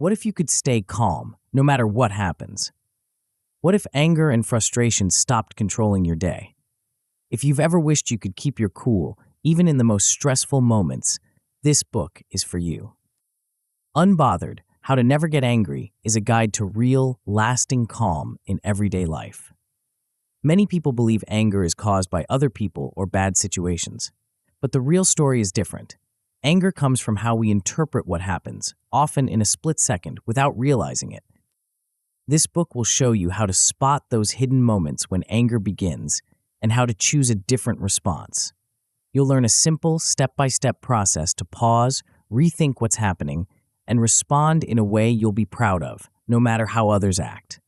What if you could stay calm, no matter what happens? What if anger and frustration stopped controlling your day? If you've ever wished you could keep your cool, even in the most stressful moments, this book is for you. Unbothered, How to Never Get Angry is a guide to real, lasting calm in everyday life. Many people believe anger is caused by other people or bad situations. But the real story is different. Anger comes from how we interpret what happens, often in a split second without realizing it. This book will show you how to spot those hidden moments when anger begins and how to choose a different response. You'll learn a simple, step-by-step process to pause, rethink what's happening, and respond in a way you'll be proud of, no matter how others act.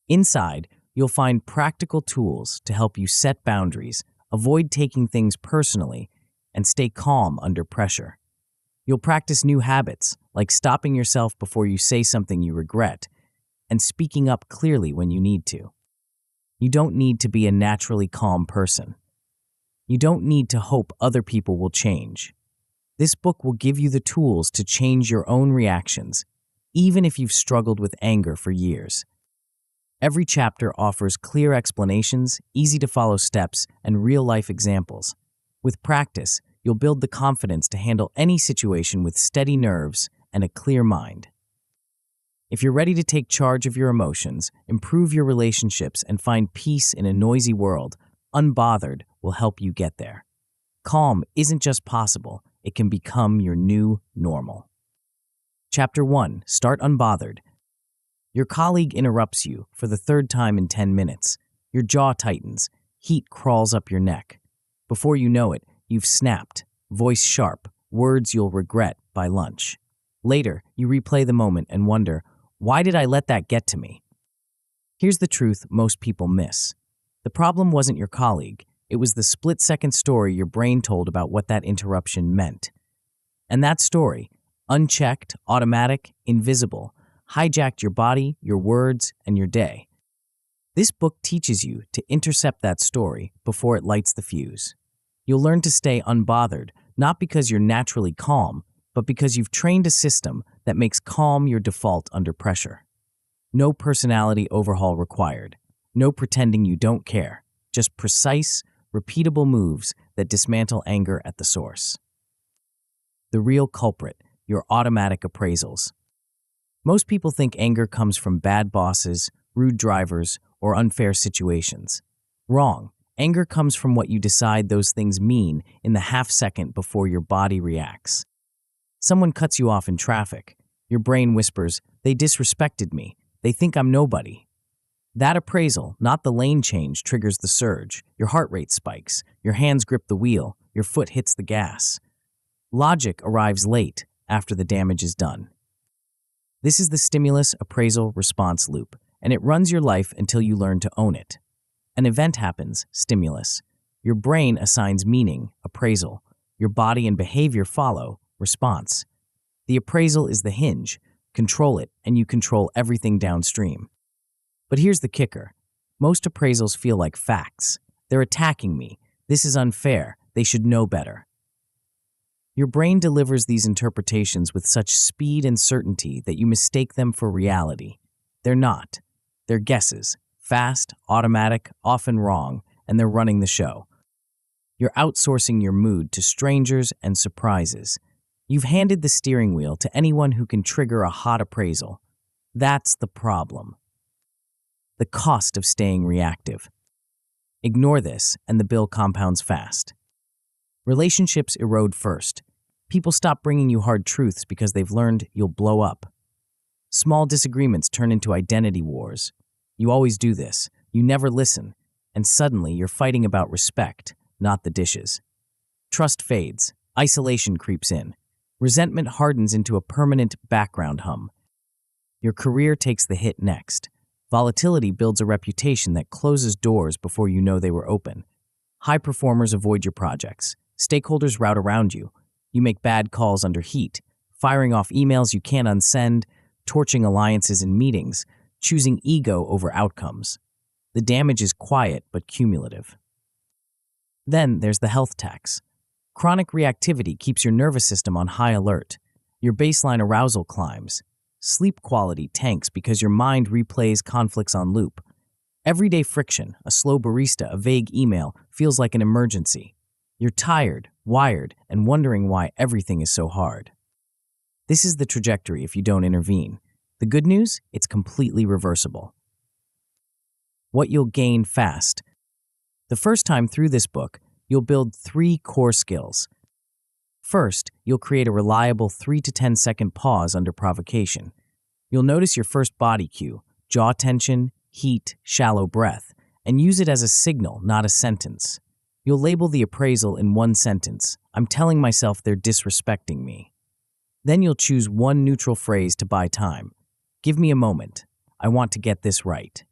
Inside, you'll find practical tools to help you set boundaries, avoid taking things personally, and stay calm under pressure. You'll practice new habits, like stopping yourself before you say something you regret, and speaking up clearly when you need to. You don't need to be a naturally calm person. You don't need to hope other people will change. This book will give you the tools to change your own reactions, even if you've struggled with anger for years. Every chapter offers clear explanations, easy-to-follow steps, and real-life examples. With practice, you'll build the confidence to handle any situation with steady nerves and a clear mind. If you're ready to take charge of your emotions, improve your relationships, and find peace in a noisy world, Unbothered will help you get there. Calm isn't just possible, it can become your new normal. Chapter 1. Start Unbothered. Your colleague interrupts you for the third time in 10 minutes. Your jaw tightens, heat crawls up your neck. Before you know it, you've snapped, voice sharp, words you'll regret by lunch. Later, you replay the moment and wonder, why did I let that get to me? Here's the truth most people miss. The problem wasn't your colleague. It was the split-second story your brain told about what that interruption meant. And that story, unchecked, automatic, invisible, hijacked your body, your words, and your day. This book teaches you to intercept that story before it lights the fuse. You'll learn to stay unbothered, not because you're naturally calm, but because you've trained a system that makes calm your default under pressure. No personality overhaul required. No pretending you don't care. Just precise, repeatable moves that dismantle anger at the source. The real culprit, your automatic appraisals. Most people think anger comes from bad bosses, rude drivers, or unfair situations. Wrong. Anger comes from what you decide those things mean in the half-second before your body reacts. Someone cuts you off in traffic. Your brain whispers, "They disrespected me. They think I'm nobody." That appraisal, not the lane change, triggers the surge. Your heart rate spikes. Your hands grip the wheel. Your foot hits the gas. Logic arrives late after the damage is done. This is the stimulus, appraisal, response loop, and it runs your life until you learn to own it. An event happens, stimulus. Your brain assigns meaning, appraisal. Your body and behavior follow, response. The appraisal is the hinge. Control it, and you control everything downstream. But here's the kicker. Most appraisals feel like facts. They're attacking me. This is unfair. They should know better. Your brain delivers these interpretations with such speed and certainty that you mistake them for reality. They're not. They're guesses. Fast, automatic, often wrong, and they're running the show. You're outsourcing your mood to strangers and surprises. You've handed the steering wheel to anyone who can trigger a hot appraisal. That's the problem. The cost of staying reactive. Ignore this, and the bill compounds fast. Relationships erode first. People stop bringing you hard truths because they've learned you'll blow up. Small disagreements turn into identity wars. You always do this. You never listen. And suddenly you're fighting about respect, not the dishes. Trust fades. Isolation creeps in. Resentment hardens into a permanent background hum. Your career takes the hit next. Volatility builds a reputation that closes doors before you know they were open. High performers avoid your projects. Stakeholders route around you. You make bad calls under heat, firing off emails you can't unsend, torching alliances in meetings, choosing ego over outcomes. The damage is quiet but cumulative. Then there's the health tax. Chronic reactivity keeps your nervous system on high alert. Your baseline arousal climbs. Sleep quality tanks because your mind replays conflicts on loop. Everyday friction, a slow barista, a vague email, feels like an emergency. You're tired, wired, and wondering why everything is so hard. This is the trajectory if you don't intervene. The good news? It's completely reversible. What you'll gain fast. The first time through this book, you'll build 3 core skills. First, you'll create a reliable 3 to 10 second pause under provocation. You'll notice your first body cue, jaw tension, heat, shallow breath, and use it as a signal, not a sentence. You'll label the appraisal in one sentence. I'm telling myself they're disrespecting me. Then you'll choose one neutral phrase to buy time. Give me a moment. I want to get this right.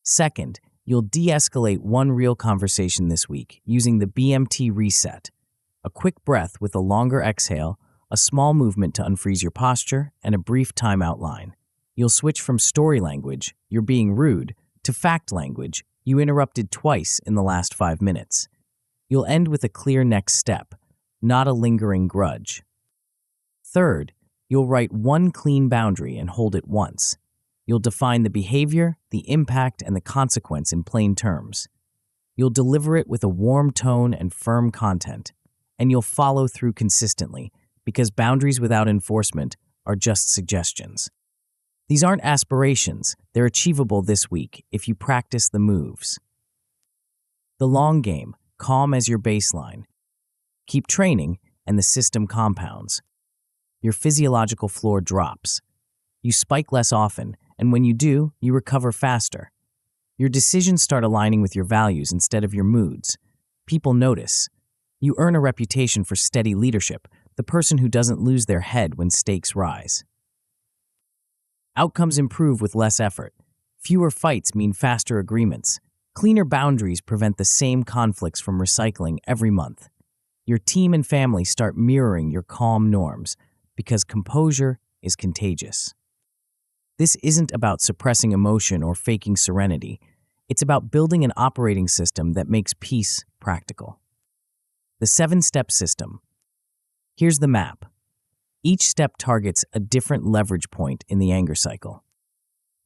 Second, you'll de-escalate one real conversation this week using the BMT reset. A quick breath with a longer exhale, a small movement to unfreeze your posture, and a brief time outline. You'll switch from story language, you're being rude, to fact language, you interrupted twice in the last 5 minutes. You'll end with a clear next step, not a lingering grudge. Third, you'll write one clean boundary and hold it once. You'll define the behavior, the impact, and the consequence in plain terms. You'll deliver it with a warm tone and firm content, and you'll follow through consistently because boundaries without enforcement are just suggestions. These aren't aspirations, they're achievable this week if you practice the moves. The long game, calm as your baseline. Keep training, and the system compounds. Your physiological floor drops. You spike less often, and when you do, you recover faster. Your decisions start aligning with your values instead of your moods. People notice. You earn a reputation for steady leadership, the person who doesn't lose their head when stakes rise. Outcomes improve with less effort. Fewer fights mean faster agreements. Cleaner boundaries prevent the same conflicts from recycling every month. Your team and family start mirroring your calm norms because composure is contagious. This isn't about suppressing emotion or faking serenity. It's about building an operating system that makes peace practical. The 7-step system. Here's the map. Each step targets a different leverage point in the anger cycle.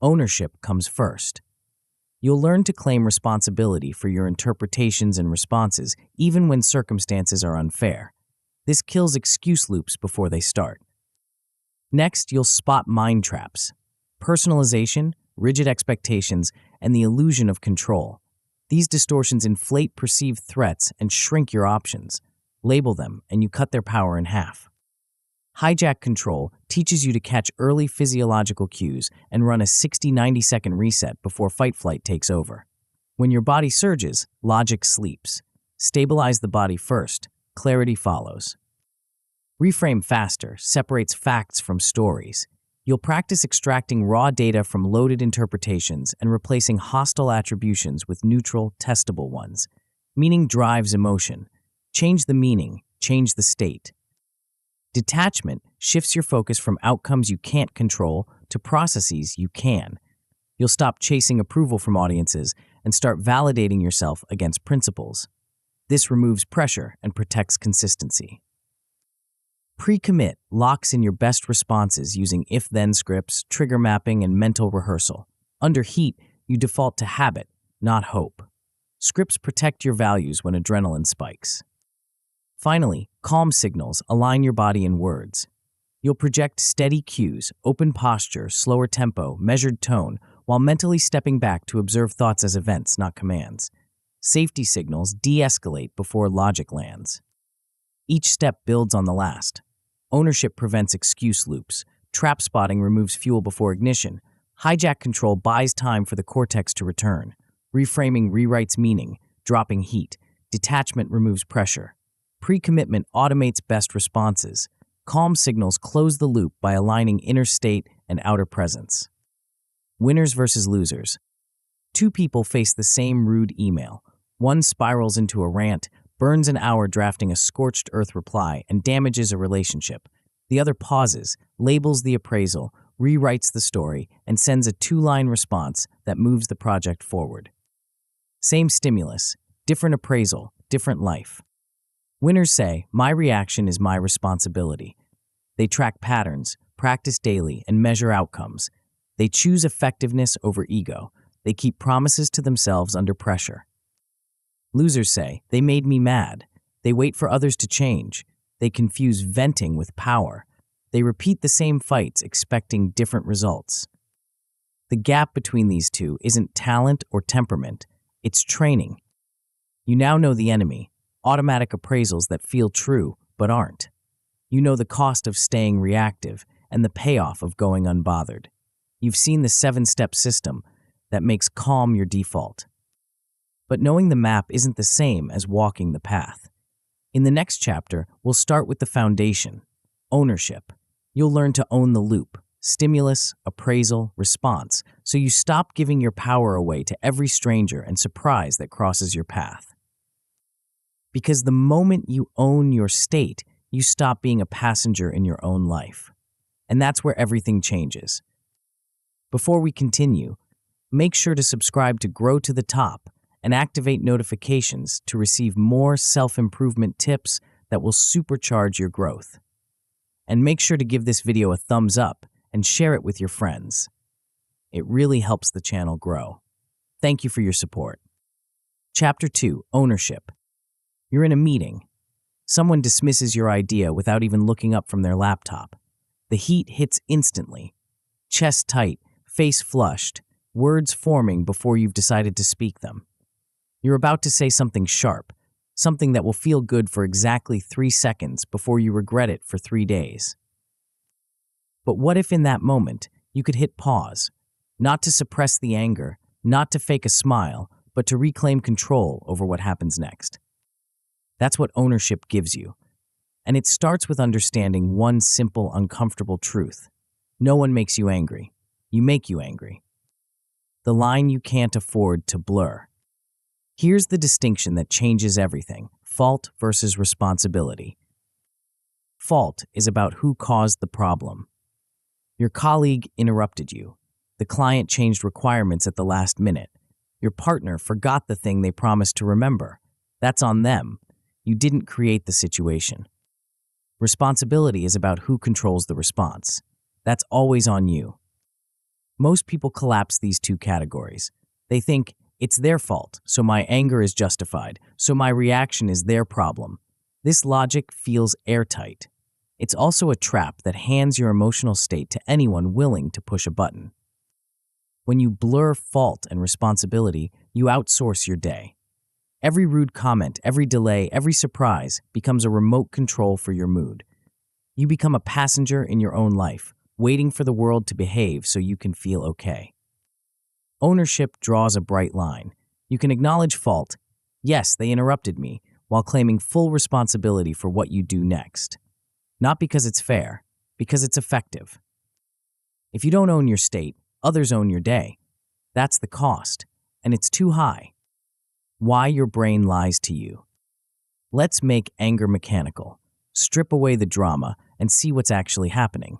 Ownership comes first. You'll learn to claim responsibility for your interpretations and responses, even when circumstances are unfair. This kills excuse loops before they start. Next, you'll spot mind traps. Personalization, rigid expectations, and the illusion of control. These distortions inflate perceived threats and shrink your options. Label them, and you cut their power in half. Hijack Control teaches you to catch early physiological cues and run a 60-90 second reset before fight-flight takes over. When your body surges, logic sleeps. Stabilize the body first. Clarity follows. Reframe Faster separates facts from stories. You'll practice extracting raw data from loaded interpretations and replacing hostile attributions with neutral, testable ones. Meaning drives emotion. Change the meaning, change the state. Detachment shifts your focus from outcomes you can't control to processes you can. You'll stop chasing approval from audiences and start validating yourself against principles. This removes pressure and protects consistency. Pre-commit locks in your best responses using if-then scripts, trigger mapping, and mental rehearsal. Under heat, you default to habit, not hope. Scripts protect your values when adrenaline spikes. Finally, calm signals align your body and words. You'll project steady cues, open posture, slower tempo, measured tone, while mentally stepping back to observe thoughts as events, not commands. Safety signals de-escalate before logic lands. Each step builds on the last. Ownership prevents excuse loops. Trap spotting removes fuel before ignition. Hijack Control buys time for the cortex to return. Reframing rewrites meaning, dropping heat. Detachment removes pressure. Pre-commitment automates best responses. Calm signals close the loop by aligning inner state and outer presence. Winners versus losers. 2 people face the same rude email. One spirals into a rant, burns an hour drafting a scorched earth reply, and damages a relationship. The other pauses, labels the appraisal, rewrites the story, and sends a 2-line response that moves the project forward. Same stimulus, different appraisal, different life. Winners say, my reaction is my responsibility. They track patterns, practice daily, and measure outcomes. They choose effectiveness over ego. They keep promises to themselves under pressure. Losers say, "They made me mad." They wait for others to change. They confuse venting with power. They repeat the same fights, expecting different results. The gap between these two isn't talent or temperament, it's training. You now know the enemy, automatic appraisals that feel true but aren't. You know the cost of staying reactive and the payoff of going unbothered. You've seen the 7-step system that makes calm your default. But knowing the map isn't the same as walking the path. In the next chapter, we'll start with the foundation, ownership. You'll learn to own the loop, stimulus, appraisal, response, so you stop giving your power away to every stranger and surprise that crosses your path. Because the moment you own your state, you stop being a passenger in your own life. And that's where everything changes. Before we continue, make sure to subscribe to Grow to the Top and activate notifications to receive more self-improvement tips that will supercharge your growth. And make sure to give this video a thumbs up and share it with your friends. It really helps the channel grow. Thank you for your support. Chapter 2, Ownership. You're in a meeting. Someone dismisses your idea without even looking up from their laptop. The heat hits instantly. Chest tight, face flushed, words forming before you've decided to speak them. You're about to say something sharp, something that will feel good for exactly 3 seconds before you regret it for 3 days. But what if in that moment you could hit pause, not to suppress the anger, not to fake a smile, but to reclaim control over what happens next? That's what ownership gives you. And it starts with understanding one simple, uncomfortable truth. No one makes you angry. You make you angry. The line you can't afford to blur. Here's the distinction that changes everything: fault versus responsibility. Fault is about who caused the problem. Your colleague interrupted you. The client changed requirements at the last minute. Your partner forgot the thing they promised to remember. That's on them. You didn't create the situation. Responsibility is about who controls the response. That's always on you. Most people collapse these two categories. They think, it's their fault, so my anger is justified, so my reaction is their problem. This logic feels airtight. It's also a trap that hands your emotional state to anyone willing to push a button. When you blur fault and responsibility, you outsource your day. Every rude comment, every delay, every surprise becomes a remote control for your mood. You become a passenger in your own life, waiting for the world to behave so you can feel okay. Ownership draws a bright line. You can acknowledge fault. Yes, they interrupted me, while claiming full responsibility for what you do next. Not because it's fair, because it's effective. If you don't own your state, others own your day. That's the cost, and it's too high. Why your brain lies to you. Let's make anger mechanical. Strip away the drama and see what's actually happening.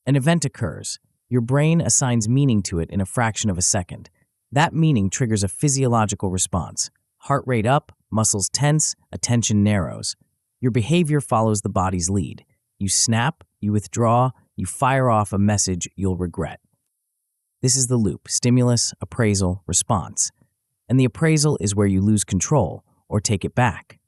An event occurs. Your brain assigns meaning to it in a fraction of a second. That meaning triggers a physiological response. Heart rate up, muscles tense, attention narrows. Your behavior follows the body's lead. You snap, you withdraw, you fire off a message you'll regret. This is the loop: stimulus, appraisal, response. And the appraisal is where you lose control or take it back.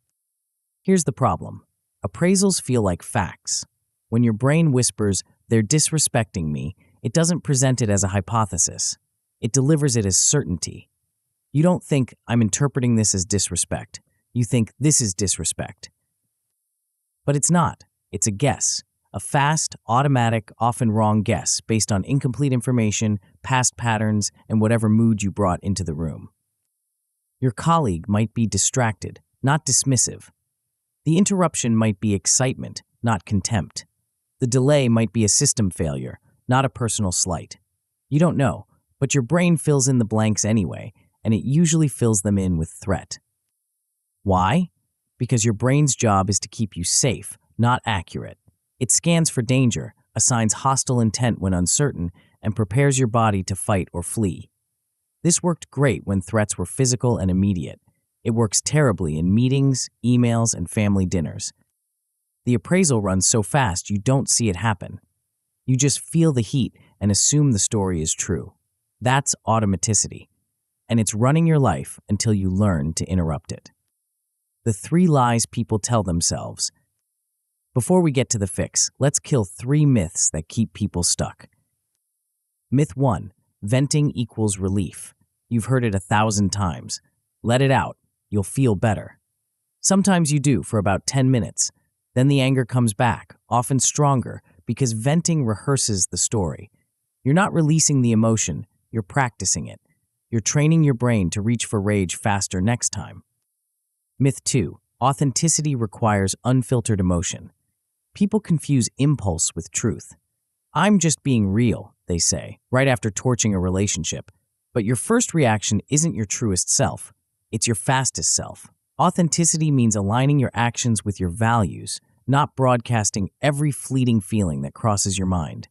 Here's the problem. Appraisals feel like facts. When your brain whispers, "They're disrespecting me," it doesn't present it as a hypothesis. It delivers it as certainty. You don't think, "I'm interpreting this as disrespect." You think, "This is disrespect." But it's not. It's a guess. A fast, automatic, often wrong guess based on incomplete information, past patterns, and whatever mood you brought into the room. Your colleague might be distracted, not dismissive. The interruption might be excitement, not contempt. The delay might be a system failure, not a personal slight. You don't know, but your brain fills in the blanks anyway, and it usually fills them in with threat. Why? Because your brain's job is to keep you safe, not accurate. It scans for danger, assigns hostile intent when uncertain, and prepares your body to fight or flee. This worked great when threats were physical and immediate. It works terribly in meetings, emails, and family dinners. The appraisal runs so fast you don't see it happen. You just feel the heat and assume the story is true. That's automaticity, and it's running your life until you learn to interrupt it. The 3 lies people tell themselves. Before we get to the fix, let's kill 3 myths that keep people stuck. Myth 1, venting equals relief. You've heard it 1,000 times. Let it out, you'll feel better. Sometimes you do for about 10 minutes. Then the anger comes back, often stronger, because venting rehearses the story. You're not releasing the emotion, you're practicing it. You're training your brain to reach for rage faster next time. Myth 2, authenticity requires unfiltered emotion. People confuse impulse with truth. I'm just being real, they say, right after torching a relationship. But your first reaction isn't your truest self. It's your fastest self. Authenticity means aligning your actions with your values, not broadcasting every fleeting feeling that crosses your mind.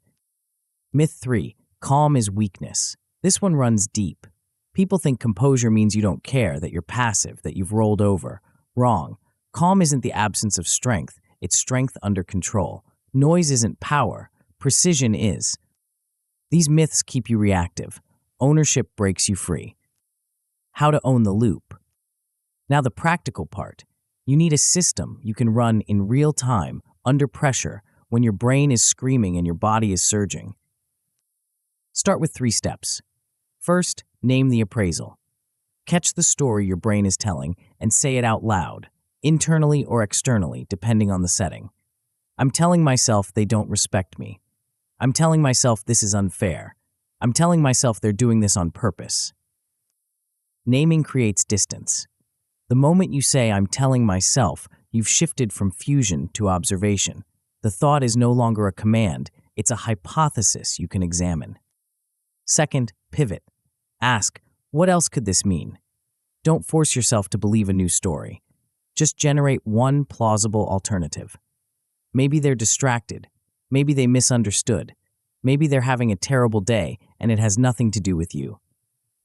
Myth 3, calm is weakness. This one runs deep. People think composure means you don't care, that you're passive, that you've rolled over. Wrong. Calm isn't the absence of strength, it's strength under control. Noise isn't power, precision is. These myths keep you reactive. Ownership breaks you free. How to own the loop. Now the practical part. You need a system you can run in real time, under pressure, when your brain is screaming and your body is surging. Start with 3 steps. First, name the appraisal. Catch the story your brain is telling and say it out loud, internally or externally, depending on the setting. I'm telling myself they don't respect me. I'm telling myself this is unfair. I'm telling myself they're doing this on purpose. Naming creates distance. The moment you say, I'm telling myself, you've shifted from fusion to observation. The thought is no longer a command, it's a hypothesis you can examine. Second, pivot. Ask, what else could this mean? Don't force yourself to believe a new story. Just generate one plausible alternative. Maybe they're distracted. Maybe they misunderstood. Maybe they're having a terrible day and it has nothing to do with you.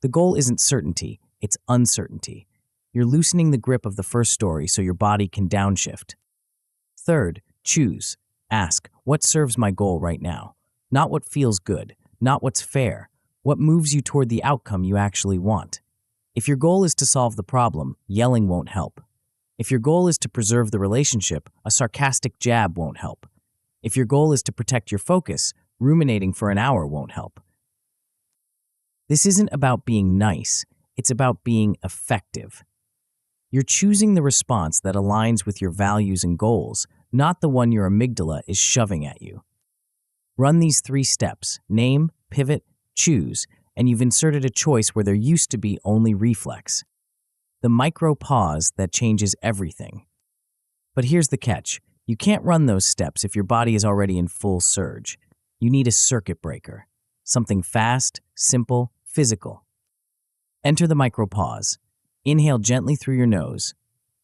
The goal isn't certainty, it's uncertainty. You're loosening the grip of the first story so your body can downshift. Third, choose. Ask, what serves my goal right now? Not what feels good, not what's fair. What moves you toward the outcome you actually want? If your goal is to solve the problem, yelling won't help. If your goal is to preserve the relationship, a sarcastic jab won't help. If your goal is to protect your focus, ruminating for an hour won't help. This isn't about being nice, it's about being effective. You're choosing the response that aligns with your values and goals, not the one your amygdala is shoving at you. Run these 3 steps, name, pivot, choose, and you've inserted a choice where there used to be only reflex. The micro pause that changes everything. But here's the catch. You can't run those steps if your body is already in full surge. You need a circuit breaker. Something fast, simple, physical. Enter the micro pause. Inhale gently through your nose.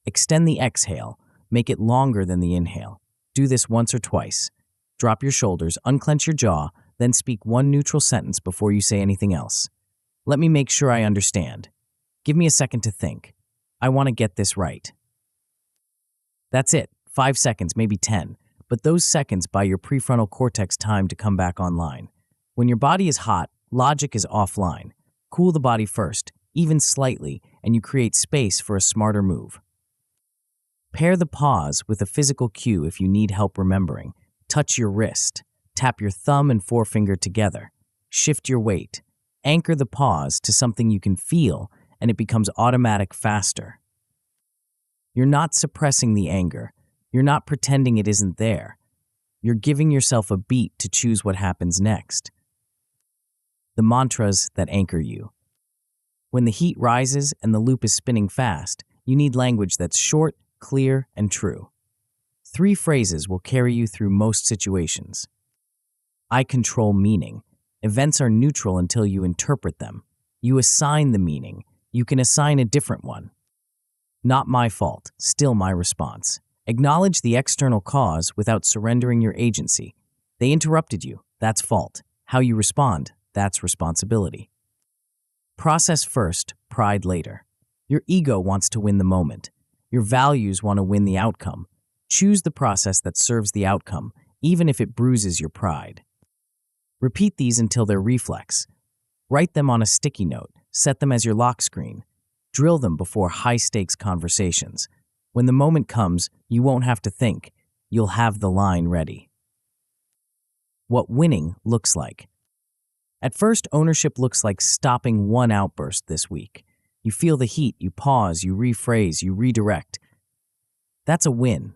Extend the exhale. Make it longer than the inhale. Do this once or twice. Drop your shoulders, unclench your jaw, then speak one neutral sentence before you say anything else. Let me make sure I understand. Give me a second to think. I want to get this right. That's it. 5 seconds, maybe 10. But those seconds buy your prefrontal cortex time to come back online. When your body is hot, logic is offline. Cool the body first, even slightly, and you create space for a smarter move. Pair the pause with a physical cue if you need help remembering. Touch your wrist. Tap your thumb and forefinger together. Shift your weight. Anchor the pause to something you can feel, and it becomes automatic faster. You're not suppressing the anger. You're not pretending it isn't there. You're giving yourself a beat to choose what happens next. The mantras that anchor you. When the heat rises and the loop is spinning fast, you need language that's short, clear, and true. 3 phrases will carry you through most situations. I control meaning. Events are neutral until you interpret them. You assign the meaning. You can assign a different one. Not my fault, still my response. Acknowledge the external cause without surrendering your agency. They interrupted you, that's fault. How you respond, that's responsibility. Process first, pride later. Your ego wants to win the moment. Your values want to win the outcome. Choose the process that serves the outcome, even if it bruises your pride. Repeat these until they're reflex. Write them on a sticky note, set them as your lock screen. Drill them before high-stakes conversations. When the moment comes, you won't have to think. You'll have the line ready. What winning looks like. At first, ownership looks like stopping one outburst this week. You feel the heat, you pause, you rephrase, you redirect. That's a win.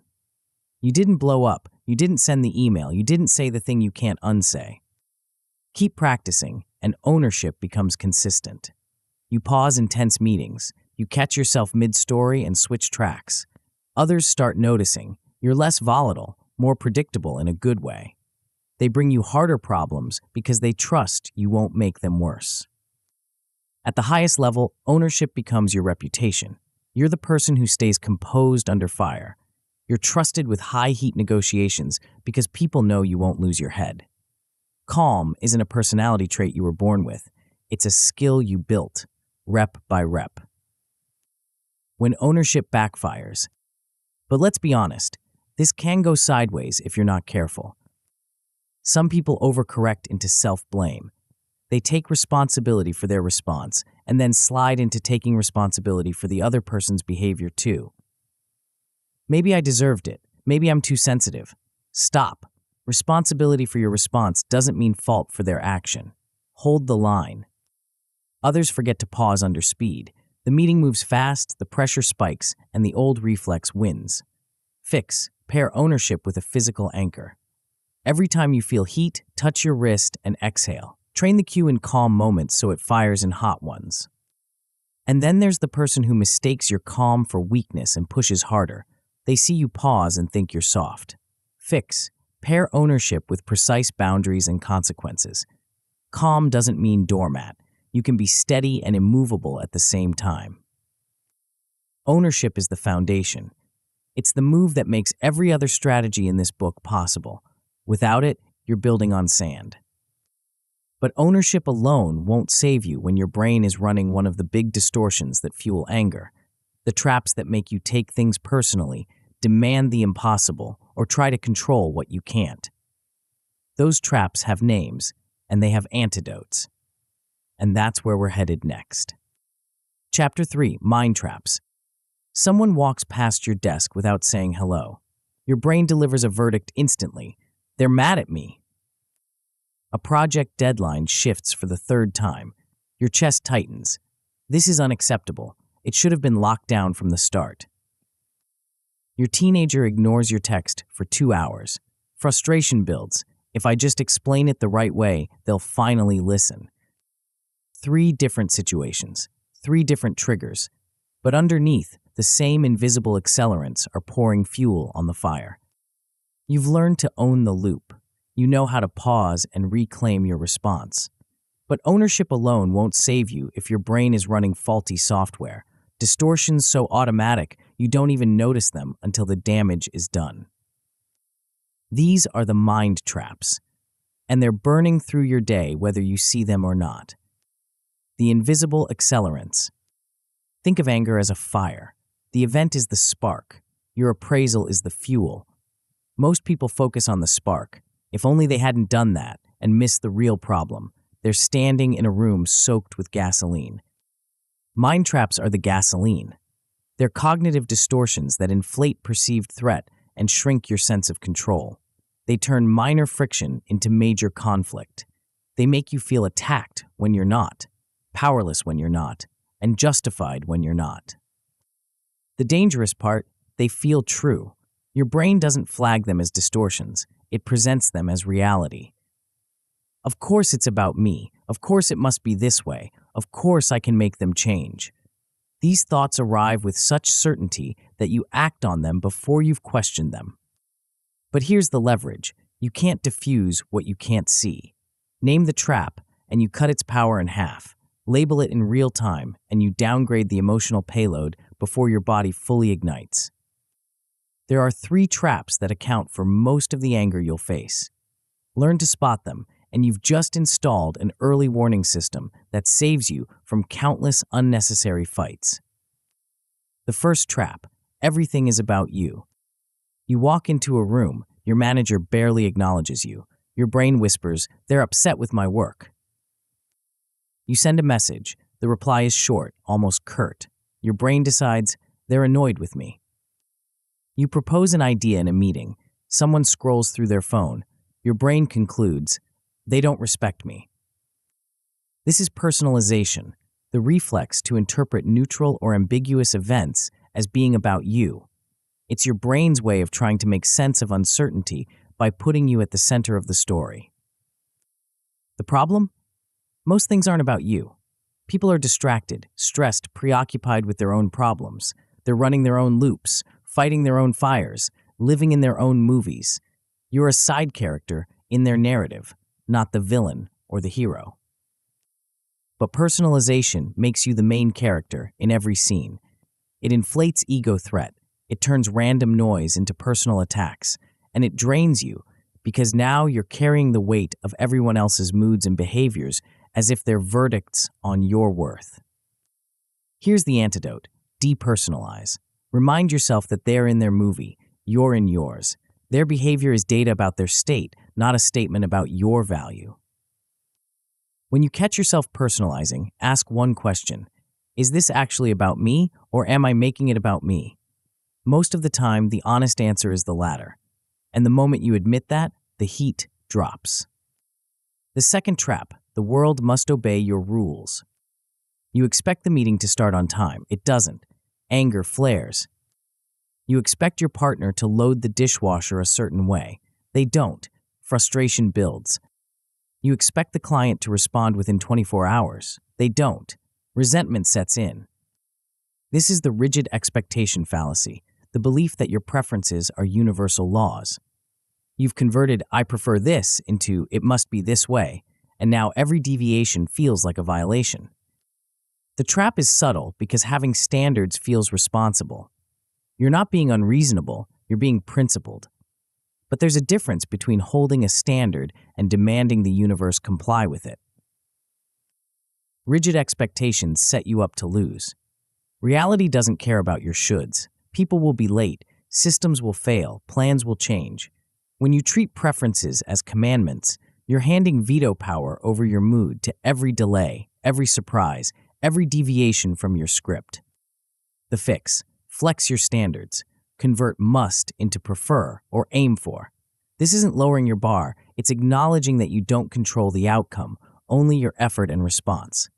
You didn't blow up, you didn't send the email, you didn't say the thing you can't unsay. Keep practicing, and ownership becomes consistent. You pause in tense meetings, you catch yourself mid-story and switch tracks. Others start noticing. You're less volatile, more predictable in a good way. They bring you harder problems because they trust you won't make them worse. At the highest level, ownership becomes your reputation. You're the person who stays composed under fire. You're trusted with high-heat negotiations because people know you won't lose your head. Calm isn't a personality trait you were born with. It's a skill you built, rep by rep. When ownership backfires. But let's be honest, this can go sideways if you're not careful. Some people overcorrect into self-blame. They take responsibility for their response and then slide into taking responsibility for the other person's behavior too. Maybe I deserved it. Maybe I'm too sensitive. Stop. Responsibility for your response doesn't mean fault for their action. Hold the line. Others forget to pause under speed. The meeting moves fast, the pressure spikes, and the old reflex wins. Fix. Pair ownership with a physical anchor. Every time you feel heat, touch your wrist and exhale. Train the cue in calm moments so it fires in hot ones. And then there's the person who mistakes your calm for weakness and pushes harder. They see you pause and think you're soft. Fix. Pair ownership with precise boundaries and consequences. Calm doesn't mean doormat. You can be steady and immovable at the same time. Ownership is the foundation. It's the move that makes every other strategy in this book possible. Without it, you're building on sand. But ownership alone won't save you when your brain is running one of the big distortions that fuel anger, the traps that make you take things personally, demand the impossible, or try to control what you can't. Those traps have names, and they have antidotes. And that's where we're headed next. Chapter 3, Mind Traps. Someone walks past your desk without saying hello. Your brain delivers a verdict instantly. They're mad at me. A project deadline shifts for the third time. Your chest tightens. This is unacceptable. It should have been locked down from the start. Your teenager ignores your text for 2 hours. Frustration builds. If I just explain it the right way, they'll finally listen. 3 different situations, 3 different triggers. But underneath, the same invisible accelerants are pouring fuel on the fire. You've learned to own the loop. You know how to pause and reclaim your response. But ownership alone won't save you if your brain is running faulty software. Distortions so automatic, you don't even notice them until the damage is done. These are the mind traps, and they're burning through your day whether you see them or not. The invisible accelerants. Think of anger as a fire. The event is the spark. Your appraisal is the fuel. Most people focus on the spark. If only they hadn't done that and missed the real problem. They're standing in a room soaked with gasoline. Mind traps are the gasoline. They're cognitive distortions that inflate perceived threat and shrink your sense of control. They turn minor friction into major conflict. They make you feel attacked when you're not, powerless when you're not, and justified when you're not. The dangerous part, they feel true. Your brain doesn't flag them as distortions. It presents them as reality. Of course it's about me. Of course it must be this way. Of course I can make them change. These thoughts arrive with such certainty that you act on them before you've questioned them. But here's the leverage. You can't diffuse what you can't see. Name the trap, and you cut its power in half. Label it in real time, and you downgrade the emotional payload before your body fully ignites. There are 3 traps that account for most of the anger you'll face. Learn to spot them, and you've just installed an early warning system that saves you from countless unnecessary fights. The first trap, everything is about you. You walk into a room, your manager barely acknowledges you. Your brain whispers, "They're upset with my work." You send a message. The reply is short, almost curt. Your brain decides, "They're annoyed with me." You propose an idea in a meeting. Someone scrolls through their phone. Your brain concludes, "They don't respect me." This is personalization, the reflex to interpret neutral or ambiguous events as being about you. It's your brain's way of trying to make sense of uncertainty by putting you at the center of the story. The problem? Most things aren't about you. People are distracted, stressed, preoccupied with their own problems. They're running their own loops, fighting their own fires, living in their own movies. You're a side character in their narrative, not the villain or the hero. But personalization makes you the main character in every scene. It inflates ego threat, it turns random noise into personal attacks, and it drains you because now you're carrying the weight of everyone else's moods and behaviors as if they're verdicts on your worth. Here's the antidote: depersonalize. Remind yourself that they're in their movie, you're in yours. Their behavior is data about their state, not a statement about your value. When you catch yourself personalizing, ask one question: is this actually about me, or am I making it about me? Most of the time, the honest answer is the latter. And the moment you admit that, the heat drops. The second trap: the world must obey your rules. You expect the meeting to start on time. It doesn't. Anger flares. You expect your partner to load the dishwasher a certain way. They don't. Frustration builds. You expect the client to respond within 24 hours. They don't. Resentment sets in. This is the rigid expectation fallacy, the belief that your preferences are universal laws. You've converted "I prefer this" into "it must be this way," and now every deviation feels like a violation. The trap is subtle because having standards feels responsible. You're not being unreasonable, you're being principled. But there's a difference between holding a standard and demanding the universe comply with it. Rigid expectations set you up to lose. Reality doesn't care about your shoulds. People will be late, systems will fail, plans will change. When you treat preferences as commandments, you're handing veto power over your mood to every delay, every surprise, every deviation from your script. The fix: flex your standards. Convert must into prefer or aim for. This isn't lowering your bar, it's acknowledging that you don't control the outcome, only your effort and response.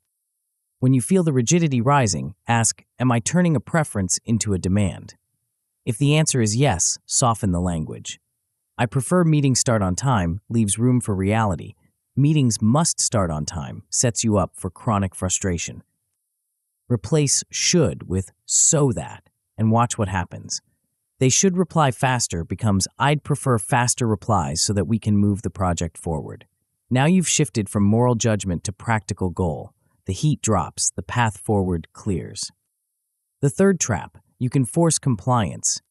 When you feel the rigidity rising, ask, am I turning a preference into a demand? If the answer is yes, soften the language. I prefer meetings start on time leaves room for reality. Meetings must start on time sets you up for chronic frustration. Replace should with so that and watch what happens. They should reply faster becomes I'd prefer faster replies so that we can move the project forward. Now you've shifted from moral judgment to practical goal. The heat drops, the path forward clears. The third trap: you can force compliance.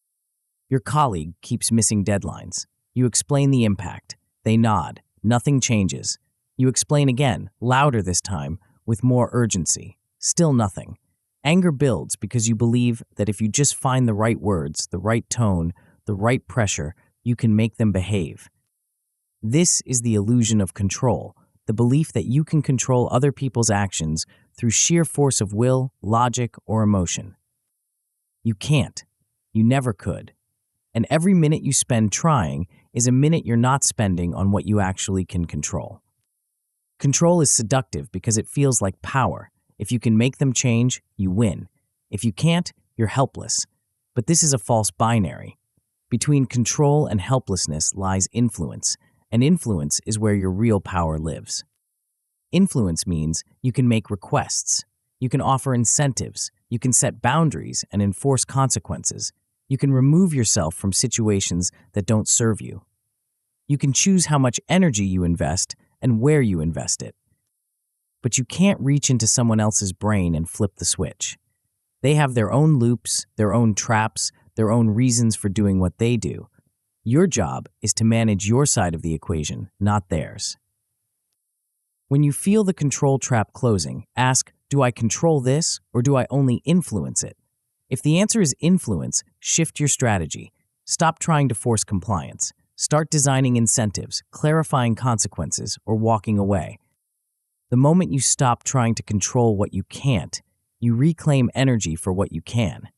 Your colleague keeps missing deadlines. You explain the impact. They nod. Nothing changes. You explain again, louder this time, with more urgency. Still nothing. Anger builds because you believe that if you just find the right words, the right tone, the right pressure, you can make them behave. This is the illusion of control, the belief that you can control other people's actions through sheer force of will, logic, or emotion. You can't. You never could. And every minute you spend trying is a minute you're not spending on what you actually can control. Control is seductive because it feels like power. If you can make them change, you win. If you can't, you're helpless. But this is a false binary. Between control and helplessness lies influence, and influence is where your real power lives. Influence means you can make requests, you can offer incentives, you can set boundaries and enforce consequences, you can remove yourself from situations that don't serve you. You can choose how much energy you invest and where you invest it. But you can't reach into someone else's brain and flip the switch. They have their own loops, their own traps, their own reasons for doing what they do. Your job is to manage your side of the equation, not theirs. When you feel the control trap closing, ask, do I control this or do I only influence it? If the answer is influence, shift your strategy. Stop trying to force compliance. Start designing incentives, clarifying consequences, or walking away. The moment you stop trying to control what you can't, you reclaim energy for what you can.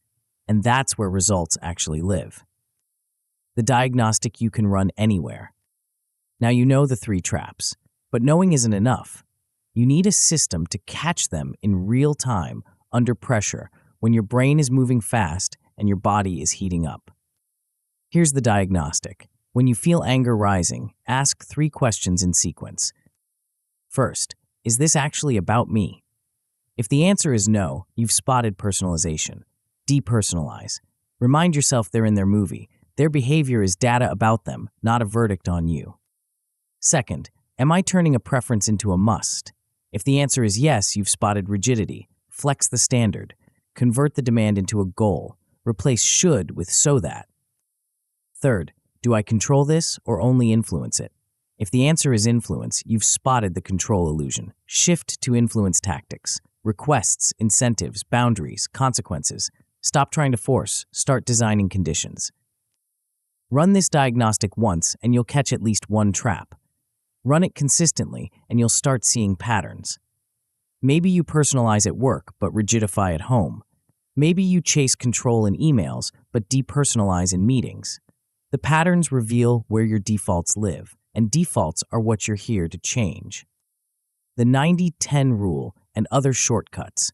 And that's where results actually live. The diagnostic you can run anywhere. Now you know the 3 traps, but knowing isn't enough. You need a system to catch them in real time, under pressure, when your brain is moving fast and your body is heating up. Here's the diagnostic. When you feel anger rising, ask 3 questions in sequence. First, is this actually about me? If the answer is no, you've spotted personalization. Depersonalize. Remind yourself they're in their movie. Their behavior is data about them, not a verdict on you. Second, am I turning a preference into a must? If the answer is yes, you've spotted rigidity. Flex the standard. Convert the demand into a goal. Replace should with so that. Third, do I control this or only influence it? If the answer is influence, you've spotted the control illusion. Shift to influence tactics. Requests, incentives, boundaries, consequences. Stop trying to force. Start designing conditions. Run this diagnostic once and you'll catch at least 1 trap. Run it consistently and you'll start seeing patterns. Maybe you personalize at work but rigidify at home. Maybe you chase control in emails but depersonalize in meetings. The patterns reveal where your defaults live, and defaults are what you're here to change. The 90-10 rule and other shortcuts.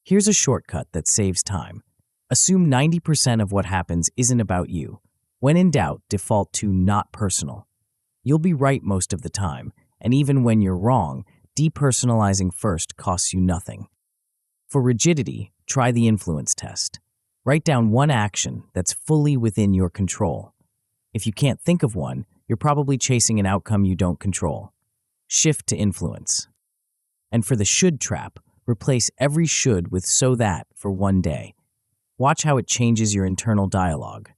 Here's a shortcut that saves time. Assume 90% of what happens isn't about you. When in doubt, default to not personal. You'll be right most of the time, and even when you're wrong, depersonalizing first costs you nothing. For rigidity, try the influence test. Write down 1 action that's fully within your control. If you can't think of one, you're probably chasing an outcome you don't control. Shift to influence. And for the should trap, replace every should with so that for 1 day. Watch how it changes your internal dialogue.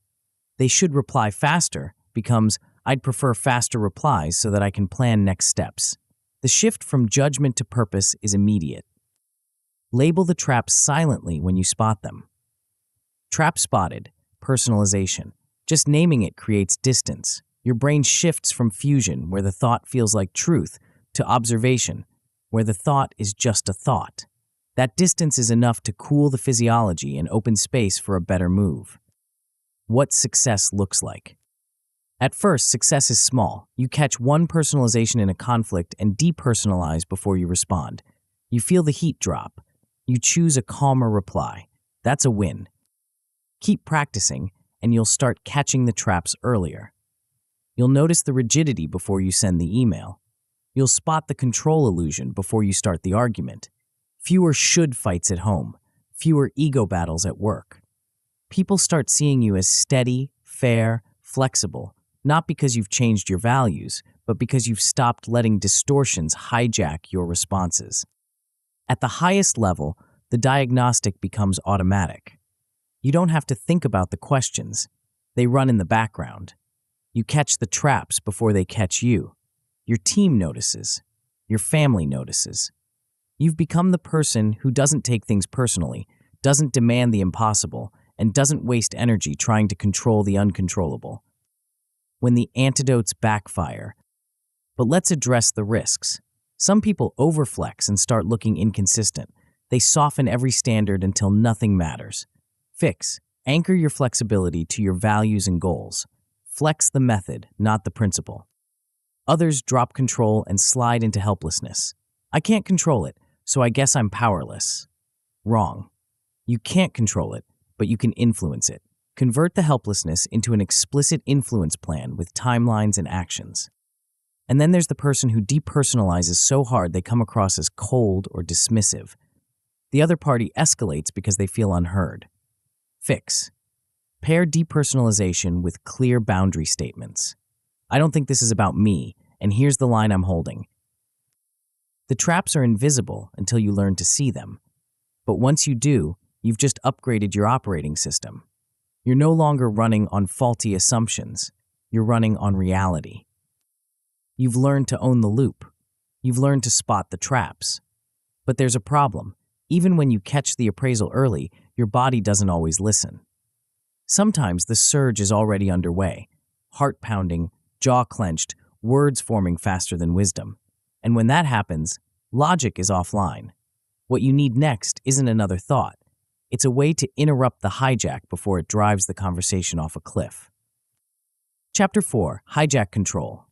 They should reply faster becomes I'd prefer faster replies so that I can plan next steps. The shift from judgment to purpose is immediate. Label the traps silently when you spot them. Trap spotted, personalization. Just naming it creates distance. Your brain shifts from fusion, where the thought feels like truth, to observation, where the thought is just a thought. That distance is enough to cool the physiology and open space for a better move. What success looks like. At first, success is small. You catch 1 personalization in a conflict and depersonalize before you respond. You feel the heat drop. You choose a calmer reply. That's a win. Keep practicing, and you'll start catching the traps earlier. You'll notice the rigidity before you send the email. You'll spot the control illusion before you start the argument. Fewer should fights at home. Fewer ego battles at work. People start seeing you as steady, fair, flexible, not because you've changed your values, but because you've stopped letting distortions hijack your responses. At the highest level, the diagnostic becomes automatic. You don't have to think about the questions. They run in the background. You catch the traps before they catch you. Your team notices. Your family notices. You've become the person who doesn't take things personally, doesn't demand the impossible, and doesn't waste energy trying to control the uncontrollable. When the antidotes backfire. But let's address the risks. Some people overflex and start looking inconsistent. They soften every standard until nothing matters. Fix. Anchor your flexibility to your values and goals. Flex the method, not the principle. Others drop control and slide into helplessness. I can't control it, so I guess I'm powerless. Wrong. You can't control it, but you can influence it. Convert the helplessness into an explicit influence plan with timelines and actions. And then there's the person who depersonalizes so hard they come across as cold or dismissive. The other party escalates because they feel unheard. Fix. Pair depersonalization with clear boundary statements. I don't think this is about me, and here's the line I'm holding. The traps are invisible until you learn to see them. But once you do, you've just upgraded your operating system. You're no longer running on faulty assumptions. You're running on reality. You've learned to own the loop. You've learned to spot the traps. But there's a problem. Even when you catch the appraisal early, your body doesn't always listen. Sometimes the surge is already underway, heart pounding, jaw clenched, words forming faster than wisdom. And when that happens, logic is offline. What you need next isn't another thought. It's a way to interrupt the hijack before it drives the conversation off a cliff. Chapter 4, Hijack Control.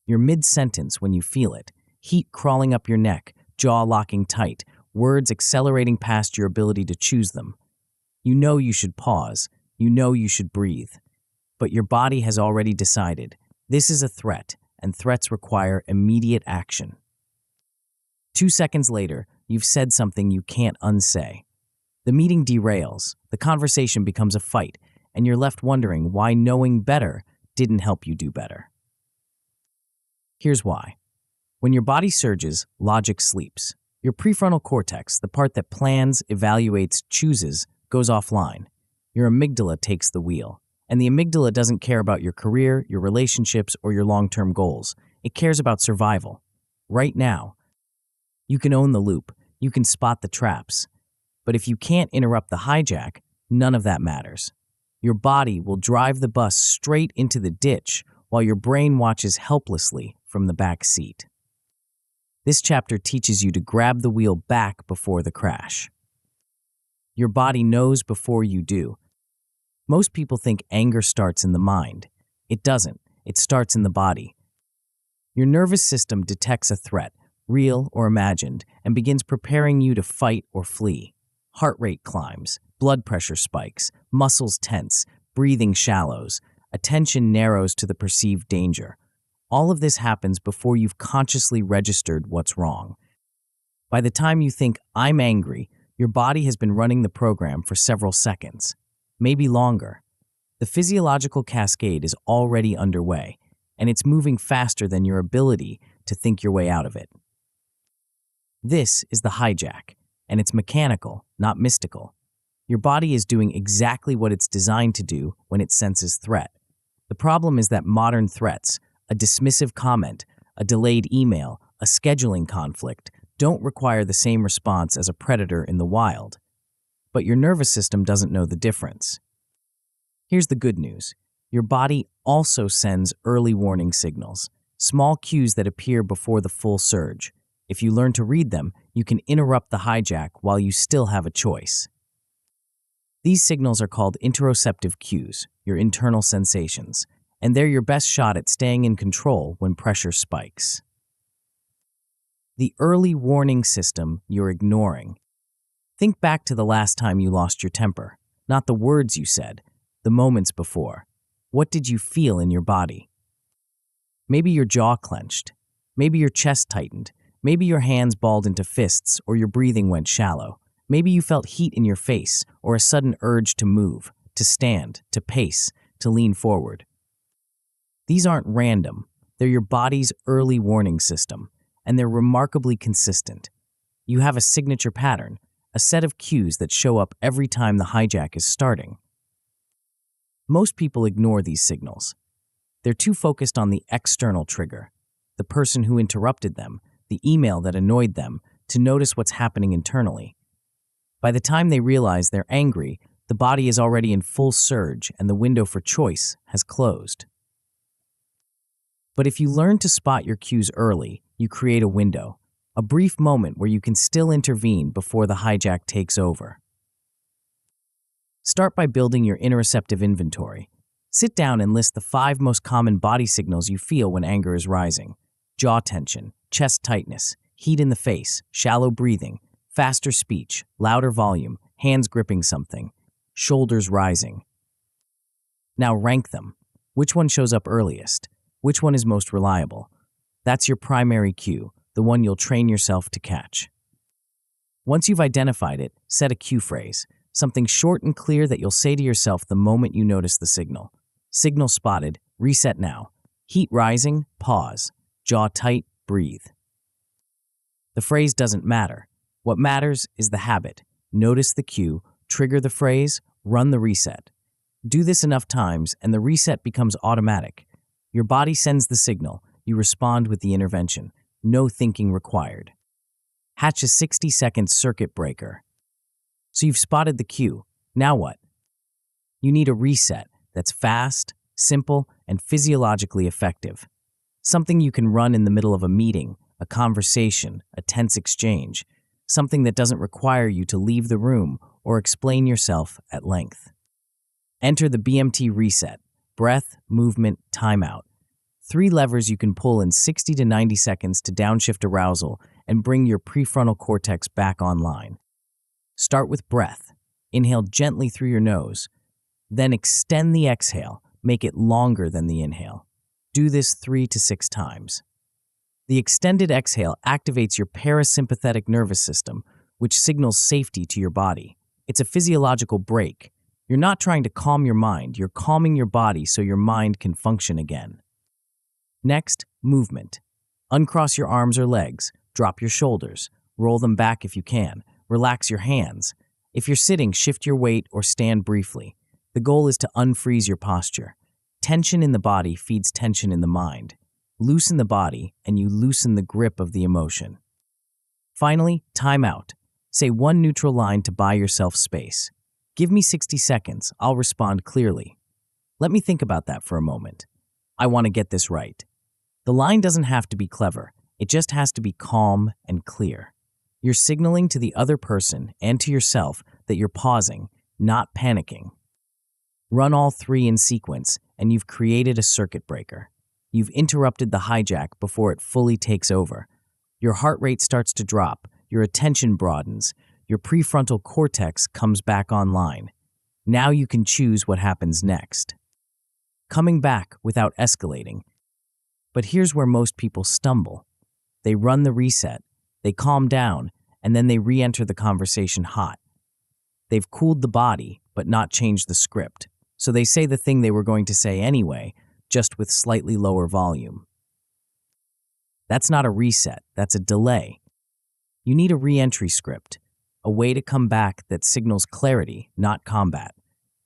You're mid-sentence when you feel it, heat crawling up your neck, jaw locking tight, words accelerating past your ability to choose them. You know you should pause, you know you should breathe. But your body has already decided, this is a threat, and threats require immediate action. 2 seconds later, you've said something you can't unsay. The meeting derails, the conversation becomes a fight, and you're left wondering why knowing better didn't help you do better. Here's why. When your body surges, logic sleeps. Your prefrontal cortex, the part that plans, evaluates, chooses, goes offline. Your amygdala takes the wheel. And the amygdala doesn't care about your career, your relationships, or your long-term goals. It cares about survival. Right now. You can own the loop. You can spot the traps. But if you can't interrupt the hijack, none of that matters. Your body will drive the bus straight into the ditch while your brain watches helplessly from the back seat. This chapter teaches you to grab the wheel back before the crash. Your body knows before you do. Most people think anger starts in the mind. It doesn't. It starts in the body. Your nervous system detects a threat, real or imagined, and begins preparing you to fight or flee. Heart rate climbs, blood pressure spikes, muscles tense, breathing shallows, attention narrows to the perceived danger. All of this happens before you've consciously registered what's wrong. By the time you think, I'm angry, your body has been running the program for several seconds, maybe longer. The physiological cascade is already underway, and it's moving faster than your ability to think your way out of it. This is the hijack, and it's mechanical, not mystical. Your body is doing exactly what it's designed to do when it senses threat. The problem is that modern threats, a dismissive comment, a delayed email, a scheduling conflict, don't require the same response as a predator in the wild. But your nervous system doesn't know the difference. Here's the good news. Your body also sends early warning signals, small cues that appear before the full surge. If you learn to read them, you can interrupt the hijack while you still have a choice. These signals are called interoceptive cues, your internal sensations, and they're your best shot at staying in control when pressure spikes. The early warning system you're ignoring. Think back to the last time you lost your temper, not the words you said, the moments before. What did you feel in your body? Maybe your jaw clenched, maybe your chest tightened, maybe your hands balled into fists or your breathing went shallow. Maybe you felt heat in your face or a sudden urge to move, to stand, to pace, to lean forward. These aren't random. They're your body's early warning system, and they're remarkably consistent. You have a signature pattern, a set of cues that show up every time the hijack is starting. Most people ignore these signals. They're too focused on the external trigger, the person who interrupted them, the email that annoyed them, to notice what's happening internally. By the time they realize they're angry, the body is already in full surge and the window for choice has closed. But if you learn to spot your cues early, you create a window, a brief moment where you can still intervene before the hijack takes over. Start by building your interoceptive inventory. Sit down and list the 5 most common body signals you feel when anger is rising. Jaw tension, chest tightness, heat in the face, shallow breathing, faster speech, louder volume, hands gripping something, shoulders rising. Now rank them. Which one shows up earliest? Which one is most reliable? That's your primary cue, the one you'll train yourself to catch. Once you've identified it, set a cue phrase, something short and clear that you'll say to yourself the moment you notice the signal. Signal spotted, reset now. Heat rising, pause. Jaw tight, breathe. The phrase doesn't matter. What matters is the habit. Notice the cue, trigger the phrase, run the reset. Do this enough times and the reset becomes automatic. Your body sends the signal, you respond with the intervention. No thinking required. Hatch a 60-second circuit breaker. So you've spotted the cue. Now what? You need a reset that's fast, simple, and physiologically effective. Something you can run in the middle of a meeting, a conversation, a tense exchange. Something that doesn't require you to leave the room or explain yourself at length. Enter the BMT reset: breath, movement, timeout. 3 levers you can pull in 60 to 90 seconds to downshift arousal and bring your prefrontal cortex back online. Start with breath. Inhale gently through your nose. Then extend the exhale. Make it longer than the inhale. Do this 3 to 6 times. The extended exhale activates your parasympathetic nervous system, which signals safety to your body. It's a physiological break. You're not trying to calm your mind, you're calming your body so your mind can function again. Next, movement. Uncross your arms or legs, drop your shoulders, roll them back if you can, relax your hands. If you're sitting, shift your weight or stand briefly. The goal is to unfreeze your posture. Tension in the body feeds tension in the mind. Loosen the body, and you loosen the grip of the emotion. Finally, time out. Say one neutral line to buy yourself space. Give me 60 seconds, I'll respond clearly. Let me think about that for a moment. I want to get this right. The line doesn't have to be clever, it just has to be calm and clear. You're signaling to the other person and to yourself that you're pausing, not panicking. Run all 3 in sequence, and you've created a circuit breaker. You've interrupted the hijack before it fully takes over. Your heart rate starts to drop, your attention broadens, your prefrontal cortex comes back online. Now you can choose what happens next. Coming back without escalating. But here's where most people stumble. They run the reset, they calm down, and then they re-enter the conversation hot. They've cooled the body, but not changed the script. So they say the thing they were going to say anyway, just with slightly lower volume. That's not a reset, that's a delay. You need a re-entry script, a way to come back that signals clarity, not combat.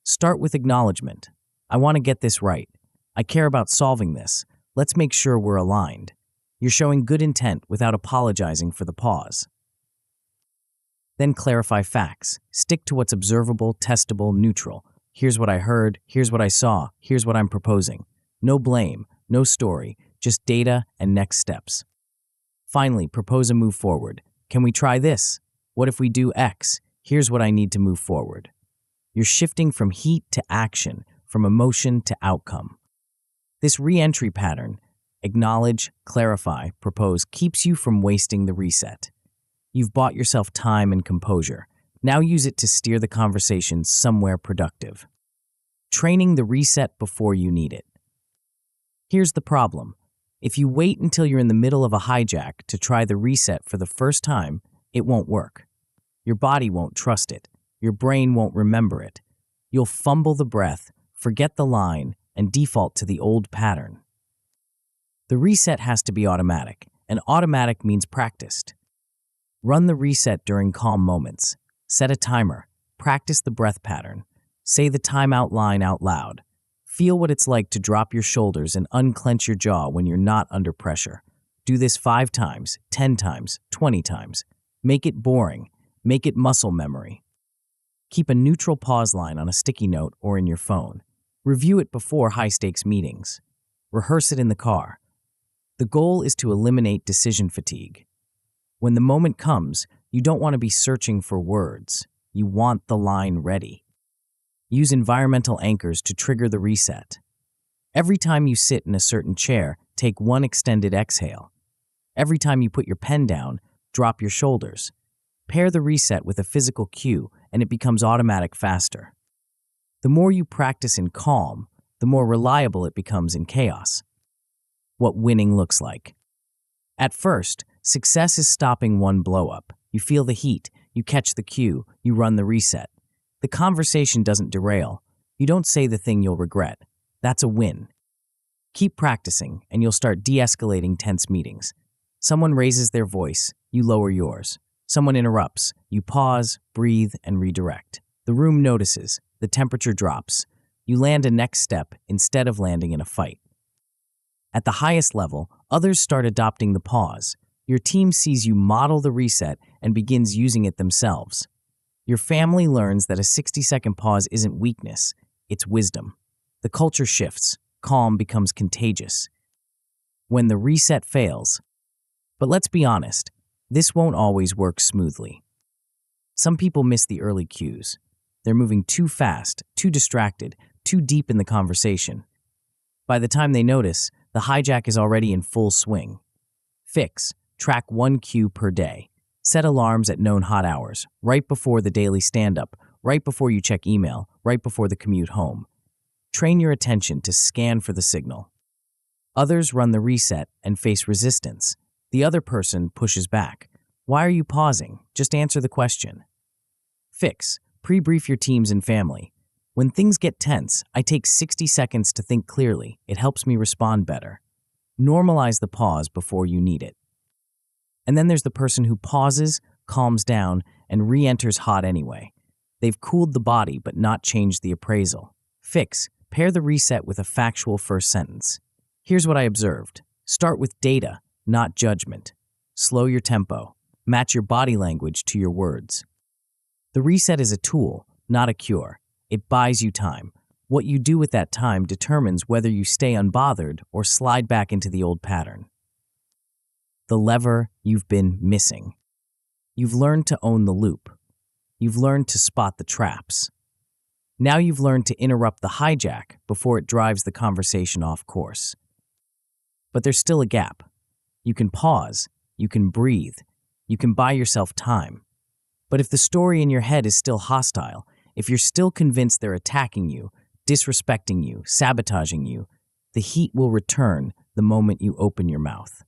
Start with acknowledgement. I want to get this right. I care about solving this. Let's make sure we're aligned. You're showing good intent without apologizing for the pause. Then clarify facts. Stick to what's observable, testable, neutral. Here's what I heard, here's what I saw, here's what I'm proposing. No blame, no story, just data and next steps. Finally, propose a move forward. Can we try this? What if we do X? Here's what I need to move forward. You're shifting from heat to action, from emotion to outcome. This re-entry pattern, acknowledge, clarify, propose, keeps you from wasting the reset. You've bought yourself time and composure. Now use it to steer the conversation somewhere productive. Training the reset before you need it. Here's the problem. If you wait until you're in the middle of a hijack to try the reset for the first time, it won't work. Your body won't trust it. Your brain won't remember it. You'll fumble the breath, forget the line, and default to the old pattern. The reset has to be automatic, and automatic means practiced. Run the reset during calm moments. Set a timer. Practice the breath pattern. Say the timeout line out loud. Feel what it's like to drop your shoulders and unclench your jaw when you're not under pressure. Do this 5 times, 10 times, 20 times. Make it boring. Make it muscle memory. Keep a neutral pause line on a sticky note or in your phone. Review it before high-stakes meetings. Rehearse it in the car. The goal is to eliminate decision fatigue. When the moment comes, you don't want to be searching for words. You want the line ready. Use environmental anchors to trigger the reset. Every time you sit in a certain chair, take one extended exhale. Every time you put your pen down, drop your shoulders. Pair the reset with a physical cue, and it becomes automatic faster. The more you practice in calm, the more reliable it becomes in chaos. What winning looks like. At first, success is stopping one blow-up. You feel the heat, you catch the cue, you run the reset. The conversation doesn't derail. You don't say the thing you'll regret. That's a win. Keep practicing, and you'll start de-escalating tense meetings. Someone raises their voice, you lower yours. Someone interrupts, you pause, breathe, and redirect. The room notices, the temperature drops. You land a next step instead of landing in a fight. At the highest level, others start adopting the pause. Your team sees you model the reset and begins using it themselves. Your family learns that a 60-second pause isn't weakness, it's wisdom. The culture shifts, calm becomes contagious. When the reset fails, but let's be honest, this won't always work smoothly. Some people miss the early cues. They're moving too fast, too distracted, too deep in the conversation. By the time they notice, the hijack is already in full swing. Fix: track one cue per day. Set alarms at known hot hours, right before the daily stand-up, right before you check email, right before the commute home. Train your attention to scan for the signal. Others run the reset and face resistance. The other person pushes back. Why are you pausing? Just answer the question. Fix: pre-brief your teams and family. When things get tense, I take 60 seconds to think clearly. It helps me respond better. Normalize the pause before you need it. And then there's the person who pauses, calms down, and re-enters hot anyway. They've cooled the body but not changed the appraisal. Fix: pair the reset with a factual first sentence. Here's what I observed. Start with data, not judgment. Slow your tempo. Match your body language to your words. The reset is a tool, not a cure. It buys you time. What you do with that time determines whether you stay unbothered or slide back into the old pattern. The lever you've been missing. You've learned to own the loop. You've learned to spot the traps. Now you've learned to interrupt the hijack before it drives the conversation off course. But there's still a gap. You can pause, you can breathe, you can buy yourself time. But if the story in your head is still hostile, if you're still convinced they're attacking you, disrespecting you, sabotaging you, the heat will return the moment you open your mouth.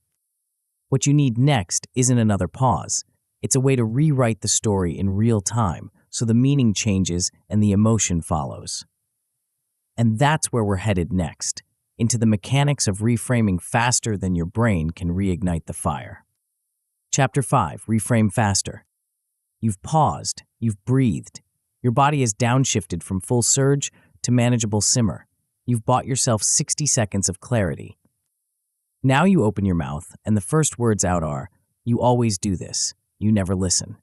What you need next isn't another pause. It's a way to rewrite the story in real time so the meaning changes and the emotion follows. And that's where we're headed next, into the mechanics of reframing faster than your brain can reignite the fire. Chapter 5, Reframe Faster. You've paused, you've breathed. Your body has downshifted from full surge to manageable simmer. You've bought yourself 60 seconds of clarity. Now you open your mouth, and the first words out are, "You always do this. You never listen."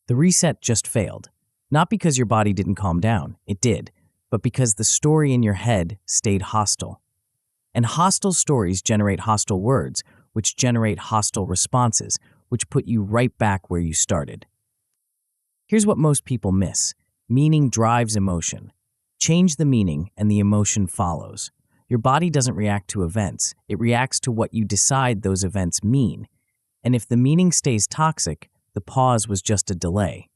The reset just failed. Not because your body didn't calm down, it did, but because the story in your head stayed hostile. And hostile stories generate hostile words, which generate hostile responses, which put you right back where you started. Here's what most people miss. Meaning drives emotion. Change the meaning and the emotion follows. Your body doesn't react to events, it reacts to what you decide those events mean. And if the meaning stays toxic, the pause was just a delay.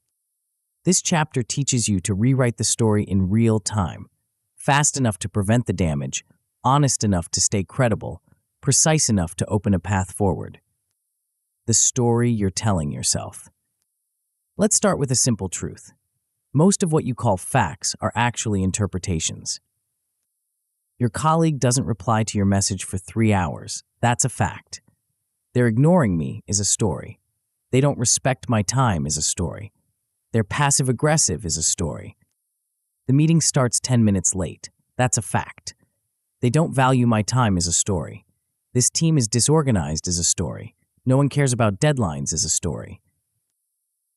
This chapter teaches you to rewrite the story in real time, fast enough to prevent the damage, honest enough to stay credible, precise enough to open a path forward. The story you're telling yourself. Let's start with a simple truth. Most of what you call facts are actually interpretations. Your colleague doesn't reply to your message for 3 hours. That's a fact. They're ignoring me is a story. They don't respect my time is a story. They're passive-aggressive is a story. The meeting starts 10 minutes late. That's a fact. They don't value my time is a story. This team is disorganized is a story. No one cares about deadlines is a story.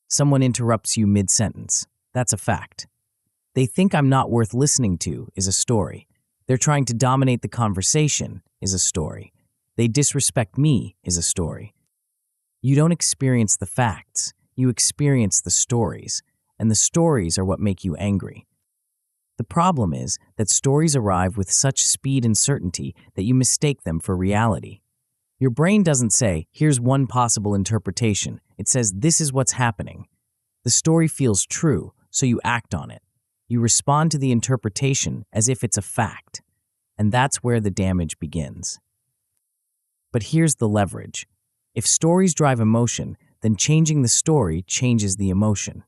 Someone interrupts you mid-sentence. That's a fact. They think I'm not worth listening to is a story. They're trying to dominate the conversation is a story. They disrespect me is a story. You don't experience the facts, you experience the stories, and the stories are what make you angry. The problem is that stories arrive with such speed and certainty that you mistake them for reality. Your brain doesn't say, "Here's one possible interpretation." It says, "This is what's happening." The story feels true, so you act on it. You respond to the interpretation as if it's a fact, and that's where the damage begins. But here's the leverage. If stories drive emotion, then changing the story changes the emotion.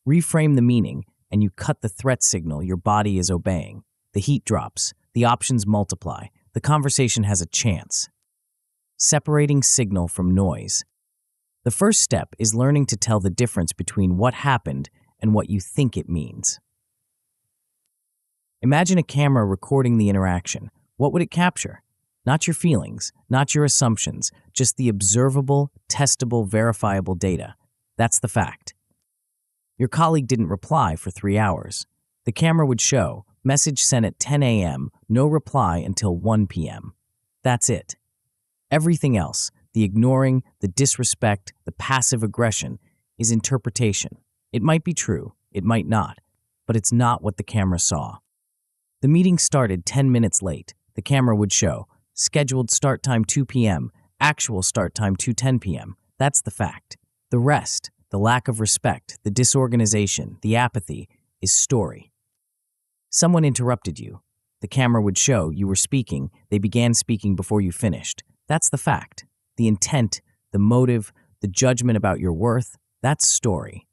Reframe the meaning, and you cut the threat signal your body is obeying. The heat drops, the options multiply, the conversation has a chance. Separating signal from noise. The first step is learning to tell the difference between what happened and what you think it means. Imagine a camera recording the interaction. What would it capture? Not your feelings, not your assumptions, just the observable, testable, verifiable data. That's the fact. Your colleague didn't reply for 3 hours. The camera would show, message sent at 10 a.m., no reply until 1 p.m. That's it. Everything else, the ignoring, the disrespect, the passive aggression, is interpretation. It might be true, it might not, but it's not what the camera saw. The meeting started 10 minutes late. The camera would show, scheduled start time 2 p.m., actual start time 2:10 p.m. That's the fact. The rest, the lack of respect, the disorganization, the apathy, is story. Someone interrupted you. The camera would show you were speaking, they began speaking before you finished. That's the fact. The intent, the motive, the judgment about your worth, that's story.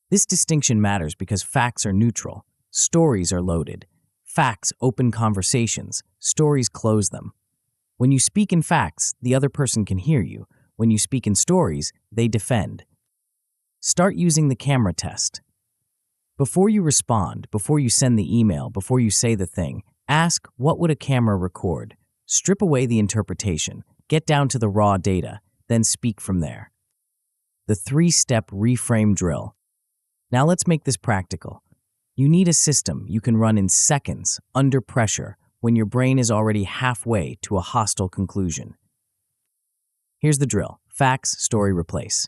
This distinction matters because facts are neutral. Stories are loaded. Facts open conversations. Stories close them. When you speak in facts, the other person can hear you. When you speak in stories, they defend. Start using the camera test. Before you respond, before you send the email, before you say the thing, ask, what would a camera record? Strip away the interpretation. Get down to the raw data, then speak from there. The 3-step reframe drill. Now let's make this practical. You need a system you can run in seconds, under pressure, when your brain is already halfway to a hostile conclusion. Here's the drill. Facts, story, replace.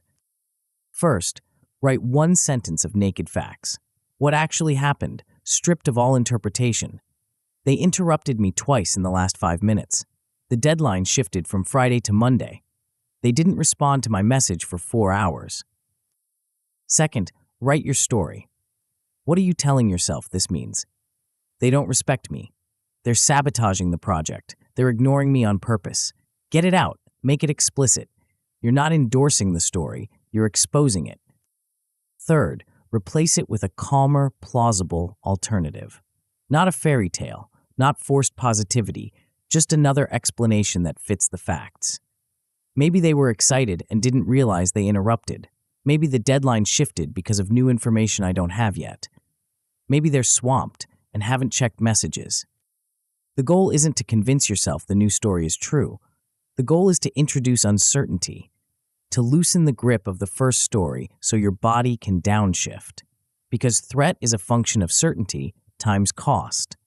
First, write one sentence of naked facts. What actually happened, stripped of all interpretation. They interrupted me twice in the last 5 minutes. The deadline shifted from Friday to Monday. They didn't respond to my message for 4 hours. Second, write your story. What are you telling yourself this means? They don't respect me. They're sabotaging the project. They're ignoring me on purpose. Get it out. Make it explicit. You're not endorsing the story. You're exposing it. Third, replace it with a calmer, plausible alternative. Not a fairy tale, not forced positivity, just another explanation that fits the facts. Maybe they were excited and didn't realize they interrupted. Maybe the deadline shifted because of new information I don't have yet. Maybe they're swamped and haven't checked messages. The goal isn't to convince yourself the new story is true. The goal is to introduce uncertainty, to loosen the grip of the first story so your body can downshift. Because threat is a function of certainty times cost.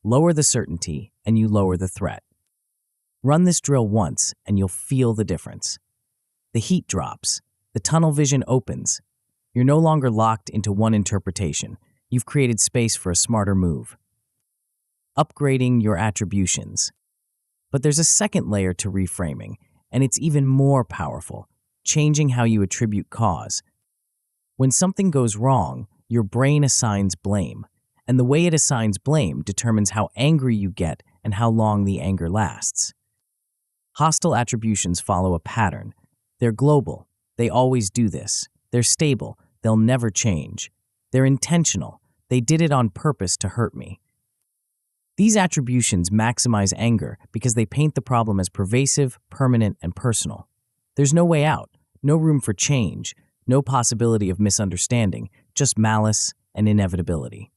Lower the certainty and you lower the threat. Run this drill once and you'll feel the difference. The heat drops. The tunnel vision opens. You're no longer locked into one interpretation. You've created space for a smarter move. Upgrading your attributions. But there's a second layer to reframing, and it's even more powerful. Changing how you attribute cause. When something goes wrong, your brain assigns blame, and the way it assigns blame determines how angry you get and how long the anger lasts. Hostile attributions follow a pattern. They're global. They always do this. They're stable. They'll never change. They're intentional. They did it on purpose to hurt me. These attributions maximize anger because they paint the problem as pervasive, permanent, and personal. There's no way out, no room for change, no possibility of misunderstanding, just malice and inevitability.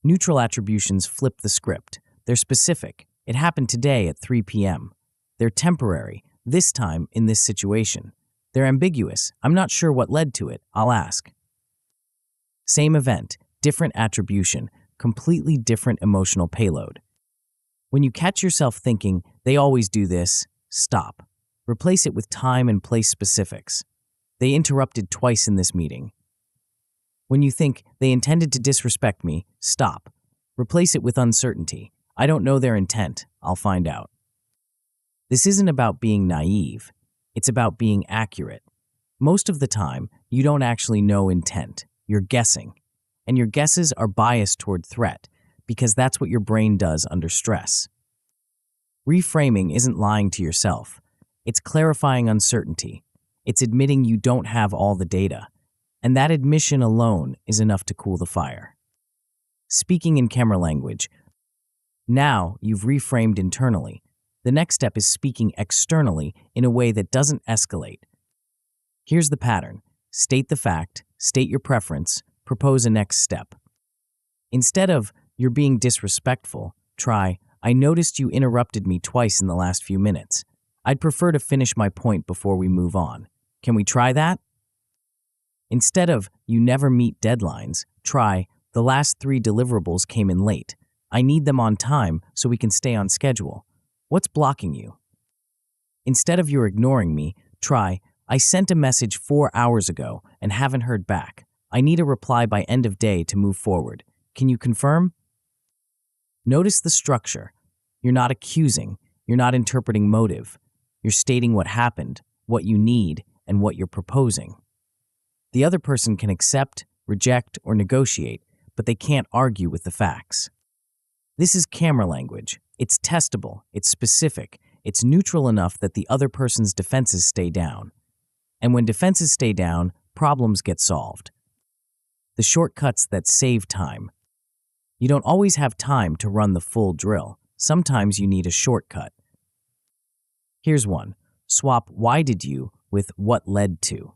Neutral attributions flip the script. They're specific. It happened today at 3 p.m. They're temporary, this time in this situation. They're ambiguous. I'm not sure what led to it. I'll ask. Same event, different attribution, completely different emotional payload. When you catch yourself thinking, they always do this, stop. Replace it with time and place specifics. They interrupted twice in this meeting. When you think, they intended to disrespect me, stop. Replace it with uncertainty. I don't know their intent. I'll find out. This isn't about being naive. It's about being accurate. Most of the time, you don't actually know intent. You're guessing. And your guesses are biased toward threat, because that's what your brain does under stress. Reframing isn't lying to yourself. It's clarifying uncertainty. It's admitting you don't have all the data. And that admission alone is enough to cool the fire. Speaking in camera language. Now you've reframed internally. The next step is speaking externally in a way that doesn't escalate. Here's the pattern. State the fact, state your preference, propose a next step. Instead of, you're being disrespectful, try, I noticed you interrupted me twice in the last few minutes. I'd prefer to finish my point before we move on. Can we try that? Instead of, you never meet deadlines, try, The last 3 deliverables came in late. I need them on time so we can stay on schedule. What's blocking you? Instead of you're ignoring me, try, I sent a message 4 hours ago and haven't heard back. I need a reply by end of day to move forward. Can you confirm? Notice the structure. You're not accusing. You're not interpreting motive. You're stating what happened, what you need, and what you're proposing. The other person can accept, reject, or negotiate, but they can't argue with the facts. This is camera language. It's testable, it's specific, it's neutral enough that the other person's defenses stay down. And when defenses stay down, problems get solved. The shortcuts that save time. You don't always have time to run the full drill. Sometimes you need a shortcut. Here's one. Swap "why did you" with "what led to."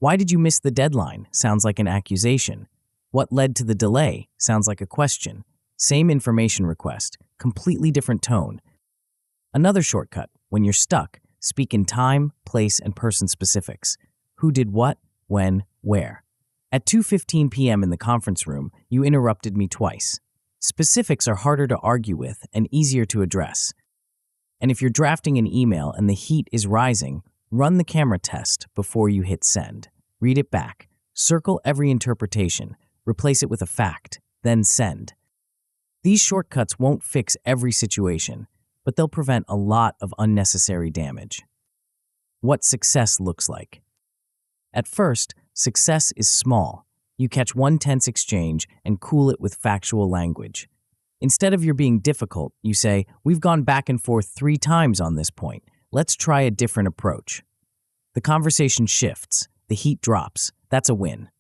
Why did you miss the deadline? Sounds like an accusation. What led to the delay? Sounds like a question. Same information request, completely different tone. Another shortcut. When you're stuck, speak in time, place, and person specifics. Who did what, when, where. At 2:15 p.m. in the conference room, you interrupted me twice. Specifics are harder to argue with and easier to address. And if you're drafting an email and the heat is rising, run the camera test before you hit send. Read it back. Circle every interpretation. Replace it with a fact. Then send. These shortcuts won't fix every situation, but they'll prevent a lot of unnecessary damage. What success looks like. At first, success is small. You catch one tense exchange and cool it with factual language. Instead of you're being difficult, you say, we've gone back and forth 3 times on this point. Let's try a different approach. The conversation shifts. The heat drops. That's a win.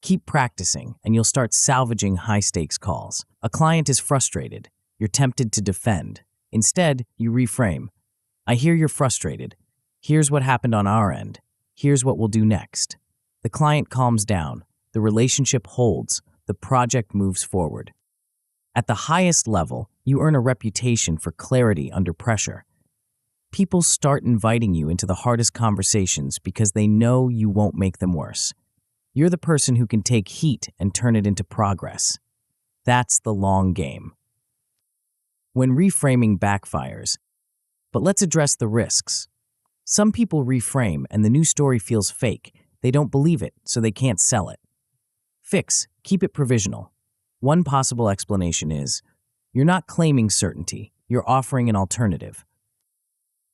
Keep practicing, and you'll start salvaging high-stakes calls. A client is frustrated. You're tempted to defend. Instead, you reframe. I hear you're frustrated. Here's what happened on our end. Here's what we'll do next. The client calms down. The relationship holds. The project moves forward. At the highest level, you earn a reputation for clarity under pressure. People start inviting you into the hardest conversations because they know you won't make them worse. You're the person who can take heat and turn it into progress. That's the long game. When reframing backfires. But let's address the risks. Some people reframe and the new story feels fake. They don't believe it, so they can't sell it. Fix. Keep it provisional. One possible explanation is, you're not claiming certainty, you're offering an alternative.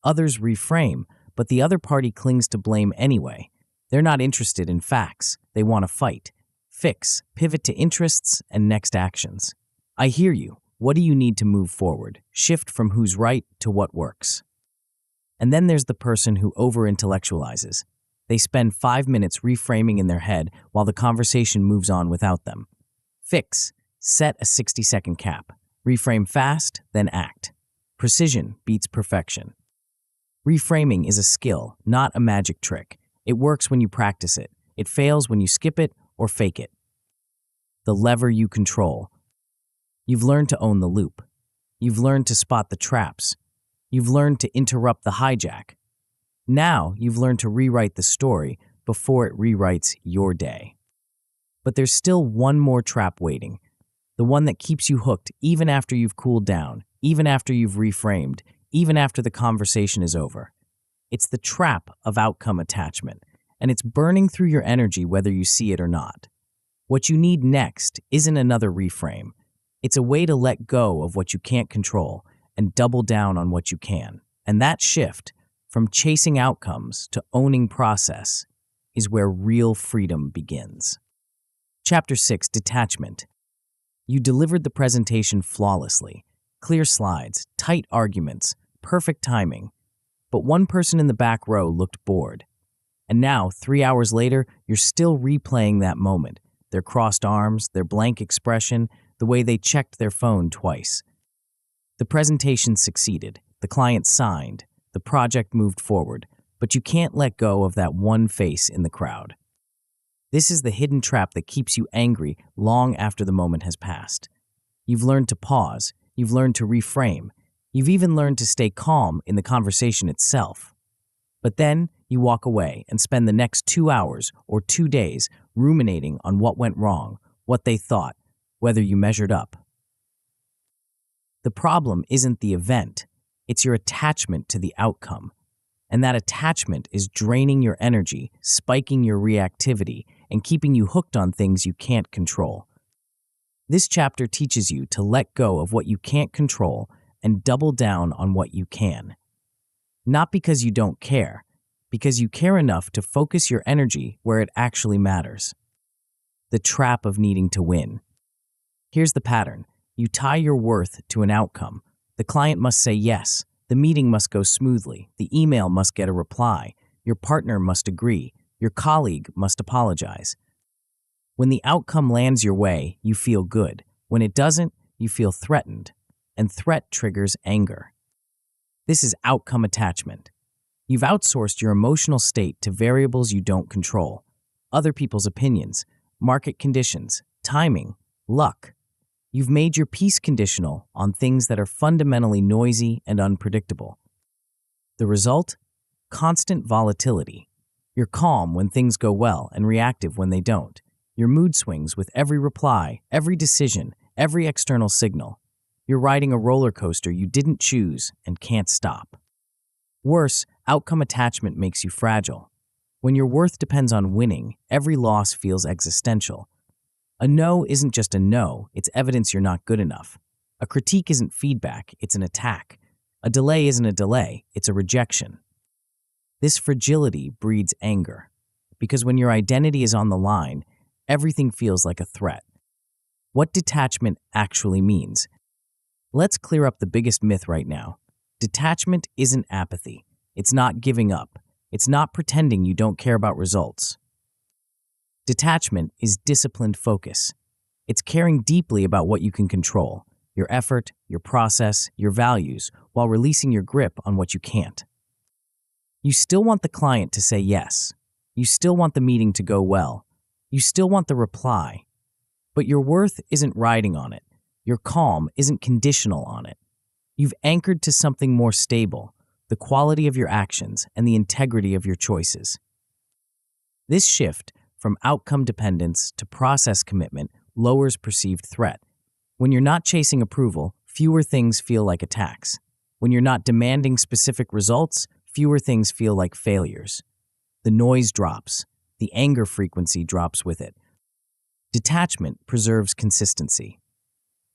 Others reframe, but the other party clings to blame anyway. They're not interested in facts, they want to fight. Fix. Pivot to interests and next actions. I hear you. What do you need to move forward? Shift from who's right to what works. And then there's the person who over-intellectualizes. They spend 5 minutes reframing in their head while the conversation moves on without them. Fix. Set a 60-second cap. Reframe fast, then act. Precision beats perfection. Reframing is a skill, not a magic trick. It works when you practice it. It fails when you skip it or fake it. The lever you control. You've learned to own the loop. You've learned to spot the traps. You've learned to interrupt the hijack. Now you've learned to rewrite the story before it rewrites your day. But there's still one more trap waiting. The one that keeps you hooked even after you've cooled down, even after you've reframed, even after the conversation is over. It's the trap of outcome attachment, and it's burning through your energy whether you see it or not. What you need next isn't another reframe. It's a way to let go of what you can't control and double down on what you can. And that shift, from chasing outcomes to owning process, is where real freedom begins. Chapter 6, Detachment. You delivered the presentation flawlessly. Clear slides, tight arguments, perfect timing. But one person in the back row looked bored. And now, 3 hours later, you're still replaying that moment. Their crossed arms, their blank expression, the way they checked their phone twice. The presentation succeeded. The client signed. The project moved forward. But you can't let go of that one face in the crowd. This is the hidden trap that keeps you angry long after the moment has passed. You've learned to pause. You've learned to reframe. You've even learned to stay calm in the conversation itself. But then you walk away and spend the next 2 hours or 2 days ruminating on what went wrong, what they thought, whether you measured up. The problem isn't the event, it's your attachment to the outcome. And that attachment is draining your energy, spiking your reactivity, and keeping you hooked on things you can't control. This chapter teaches you to let go of what you can't control and double down on what you can. Not because you don't care, because you care enough to focus your energy where it actually matters. The trap of needing to win. Here's the pattern. You tie your worth to an outcome. The client must say yes. The meeting must go smoothly. The email must get a reply. Your partner must agree. Your colleague must apologize. When the outcome lands your way, you feel good. When it doesn't, you feel threatened. And threat triggers anger. This is outcome attachment. You've outsourced your emotional state to variables you don't control. Other people's opinions, market conditions, timing, luck. You've made your peace conditional on things that are fundamentally noisy and unpredictable. The result? Constant volatility. You're calm when things go well and reactive when they don't. Your mood swings with every reply, every decision, every external signal. You're riding a roller coaster you didn't choose and can't stop. Worse, outcome attachment makes you fragile. When your worth depends on winning, every loss feels existential. A no isn't just a no, it's evidence you're not good enough. A critique isn't feedback, it's an attack. A delay isn't a delay, it's a rejection. This fragility breeds anger, because when your identity is on the line, everything feels like a threat. What detachment actually means. Let's clear up the biggest myth right now. Detachment isn't apathy. It's not giving up. It's not pretending you don't care about results. Detachment is disciplined focus. It's caring deeply about what you can control, your effort, your process, your values, while releasing your grip on what you can't. You still want the client to say yes. You still want the meeting to go well. You still want the reply. But your worth isn't riding on it. Your calm isn't conditional on it. You've anchored to something more stable, the quality of your actions and the integrity of your choices. This shift from outcome dependence to process commitment lowers perceived threat. When you're not chasing approval, fewer things feel like attacks. When you're not demanding specific results, fewer things feel like failures. The noise drops. The anger frequency drops with it. Detachment preserves consistency.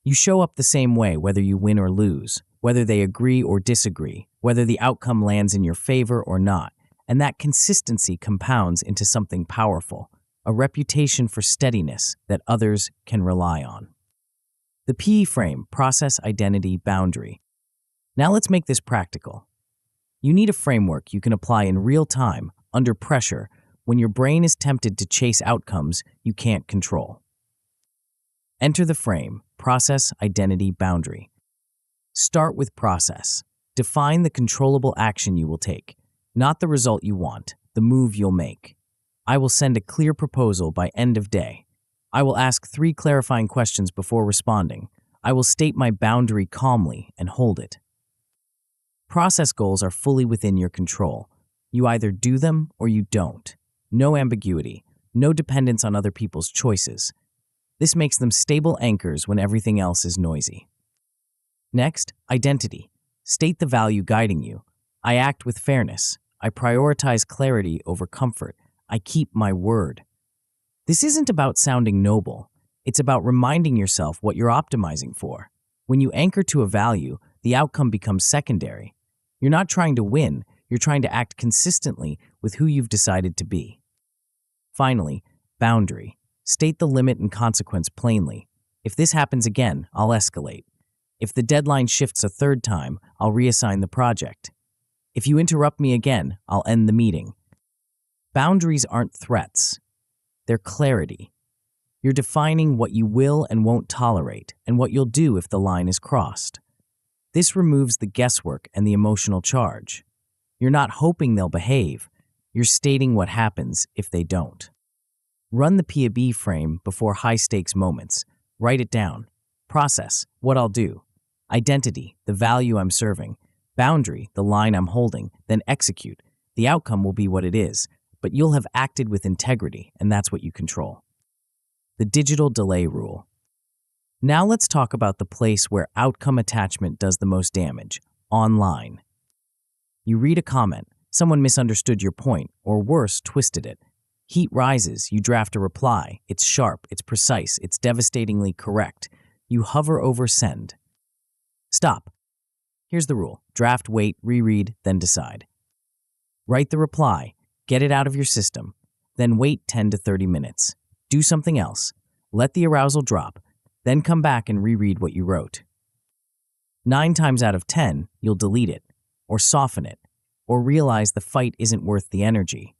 You show up the same way whether you win or lose, whether they agree or disagree, whether the outcome lands in your favor or not, and that consistency compounds into something powerful, a reputation for steadiness that others can rely on. The PE frame, process, identity, boundary. Now let's make this practical. You need a framework you can apply in real time, under pressure, when your brain is tempted to chase outcomes you can't control. Enter the frame, process, identity, boundary. Start with process. Define the controllable action you will take, not the result you want, the move you'll make. I will send a clear proposal by end of day. I will ask 3 clarifying questions before responding. I will state my boundary calmly and hold it. Process goals are fully within your control. You either do them or you don't. No ambiguity, no dependence on other people's choices. This makes them stable anchors when everything else is noisy. Next, identity. State the value guiding you. I act with fairness. I prioritize clarity over comfort. I keep my word. This isn't about sounding noble. It's about reminding yourself what you're optimizing for. When you anchor to a value, the outcome becomes secondary. You're not trying to win, you're trying to act consistently with who you've decided to be. Finally, boundary. State the limit and consequence plainly. If this happens again, I'll escalate. If the deadline shifts a 3rd time, I'll reassign the project. If you interrupt me again, I'll end the meeting. Boundaries aren't threats. They're clarity. You're defining what you will and won't tolerate and what you'll do if the line is crossed. This removes the guesswork and the emotional charge. You're not hoping they'll behave. You're stating what happens if they don't. Run the PAB frame before high-stakes moments. Write it down. Process, what I'll do. Identity, the value I'm serving. Boundary, the line I'm holding. Then execute. The outcome will be what it is, but you'll have acted with integrity, and that's what you control. the digital delay rule. Now let's talk about the place where outcome attachment does the most damage, online. You read a comment, someone misunderstood your point, or worse, twisted it. Heat rises, you draft a reply. It's sharp, it's precise, it's devastatingly correct. You hover over send. Stop. Here's the rule. Draft, wait, reread, then decide. Write the reply, get it out of your system, then wait 10 to 30 minutes. Do something else. Let the arousal drop, then come back and reread what you wrote. 9 times out of 10, you'll delete it, or soften it, or realize the fight isn't worth the energy.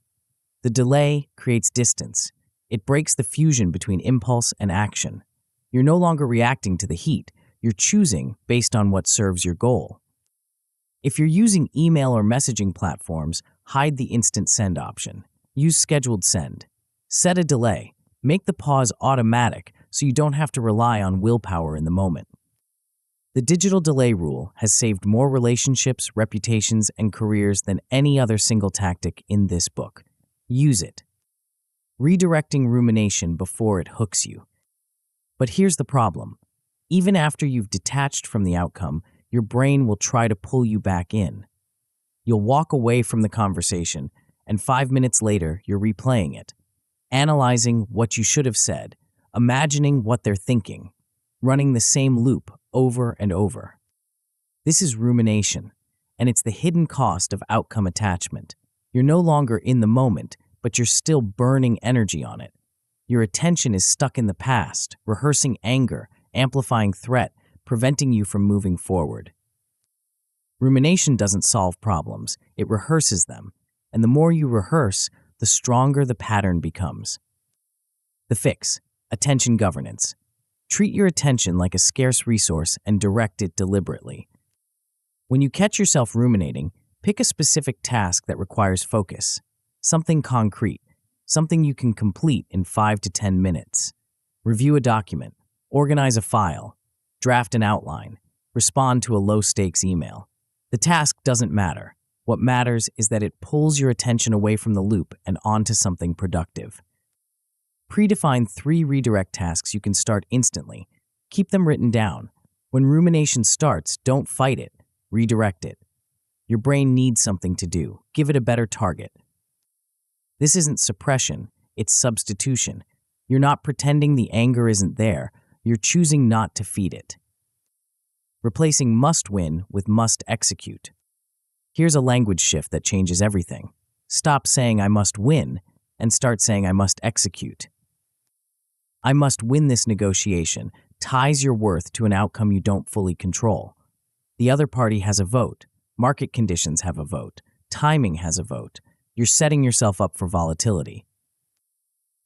The delay creates distance. It breaks the fusion between impulse and action. You're no longer reacting to the heat. You're choosing based on what serves your goal. If you're using email or messaging platforms, hide the instant send option. Use scheduled send. Set a delay. Make the pause automatic so you don't have to rely on willpower in the moment. The digital delay rule has saved more relationships, reputations, and careers than any other single tactic in this book. Use it. Redirecting rumination before it hooks you. But here's the problem. Even after you've detached from the outcome, your brain will try to pull you back in. You'll walk away from the conversation, and 5 minutes later, you're replaying it, analyzing what you should have said, imagining what they're thinking, running the same loop over and over. This is rumination, and it's the hidden cost of outcome attachment. You're no longer in the moment, but you're still burning energy on it. Your attention is stuck in the past, rehearsing anger, amplifying threat, preventing you from moving forward. Rumination doesn't solve problems, it rehearses them, and the more you rehearse, the stronger the pattern becomes. The fix: attention governance. Treat your attention like a scarce resource and direct it deliberately. When you catch yourself ruminating, pick a specific task that requires focus, something concrete, something you can complete in 5 to 10 minutes. Review a document, organize a file, draft an outline, respond to a low-stakes email. The task doesn't matter. What matters is that it pulls your attention away from the loop and onto something productive. Predefine 3 redirect tasks you can start instantly. Keep them written down. When rumination starts, don't fight it. Redirect it. Your brain needs something to do. Give it a better target. This isn't suppression, it's substitution. You're not pretending the anger isn't there. You're choosing not to feed it. Replacing must win with must execute. Here's a language shift that changes everything. Stop saying I must win and start saying I must execute. I must win this negotiation ties your worth to an outcome you don't fully control. The other party has a vote. Market conditions have a vote. Timing has a vote. You're setting yourself up for volatility.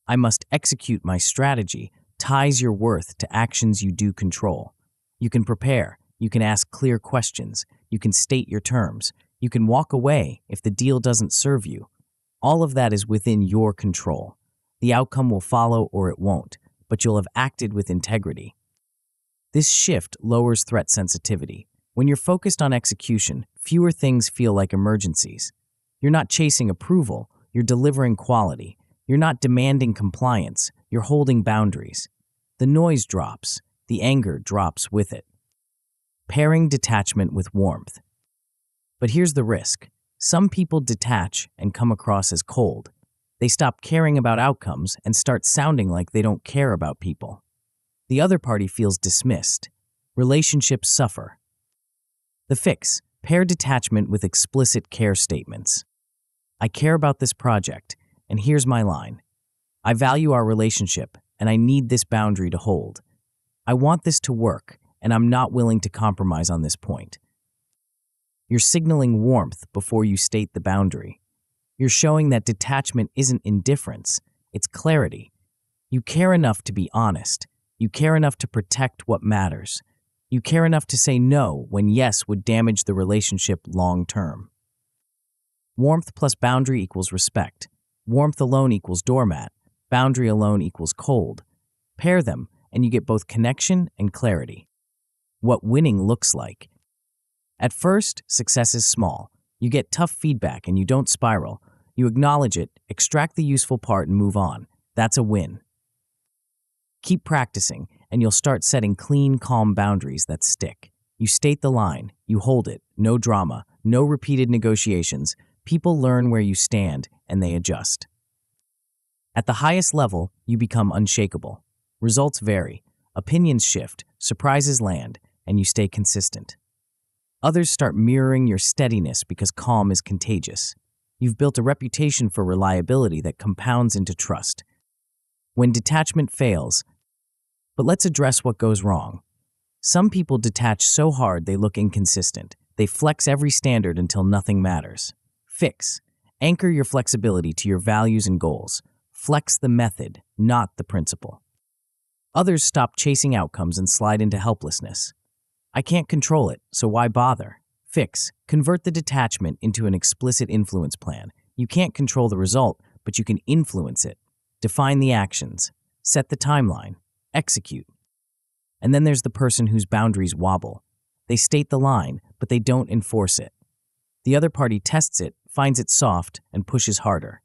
I must execute my strategy ties your worth to actions you do control. You can prepare. You can ask clear questions. You can state your terms. You can walk away if the deal doesn't serve you. All of that is within your control. The outcome will follow or it won't, but you'll have acted with integrity. This shift lowers threat sensitivity. When you're focused on execution, fewer things feel like emergencies. You're not chasing approval, you're delivering quality. You're not demanding compliance, you're holding boundaries. The noise drops, the anger drops with it. Pairing detachment with warmth. But here's the risk. Some people detach and come across as cold. They stop caring about outcomes and start sounding like they don't care about people. The other party feels dismissed. Relationships suffer. The fix: pair detachment with explicit care statements. I care about this project, and here's my line. I value our relationship, and I need this boundary to hold. I want this to work, and I'm not willing to compromise on this point. You're signaling warmth before you state the boundary. You're showing that detachment isn't indifference, it's clarity. You care enough to be honest. You care enough to protect what matters. You care enough to say no when yes would damage the relationship long term. Warmth plus boundary equals respect. Warmth alone equals doormat. Boundary alone equals cold. Pair them, and you get both connection and clarity. What winning looks like. At first, success is small. You get tough feedback and you don't spiral. You acknowledge it, extract the useful part, and move on. That's a win. Keep practicing, and you'll start setting clean, calm boundaries that stick. You state the line, you hold it, no drama, no repeated negotiations. People learn where you stand, and they adjust. At the highest level, you become unshakable. Results vary, opinions shift, surprises land, and you stay consistent. Others start mirroring your steadiness because calm is contagious. You've built a reputation for reliability that compounds into trust. When detachment fails, but let's address what goes wrong. Some people detach so hard they look inconsistent. They flex every standard until nothing matters. Fix. Anchor your flexibility to your values and goals. Flex the method, not the principle. Others stop chasing outcomes and slide into helplessness. I can't control it, so why bother? Fix. Convert the detachment into an explicit influence plan. You can't control the result, but you can influence it. Define the actions. Set the timeline. Execute. And then there's the person whose boundaries wobble. They state the line, but they don't enforce it. The other party tests it, finds it soft, and pushes harder.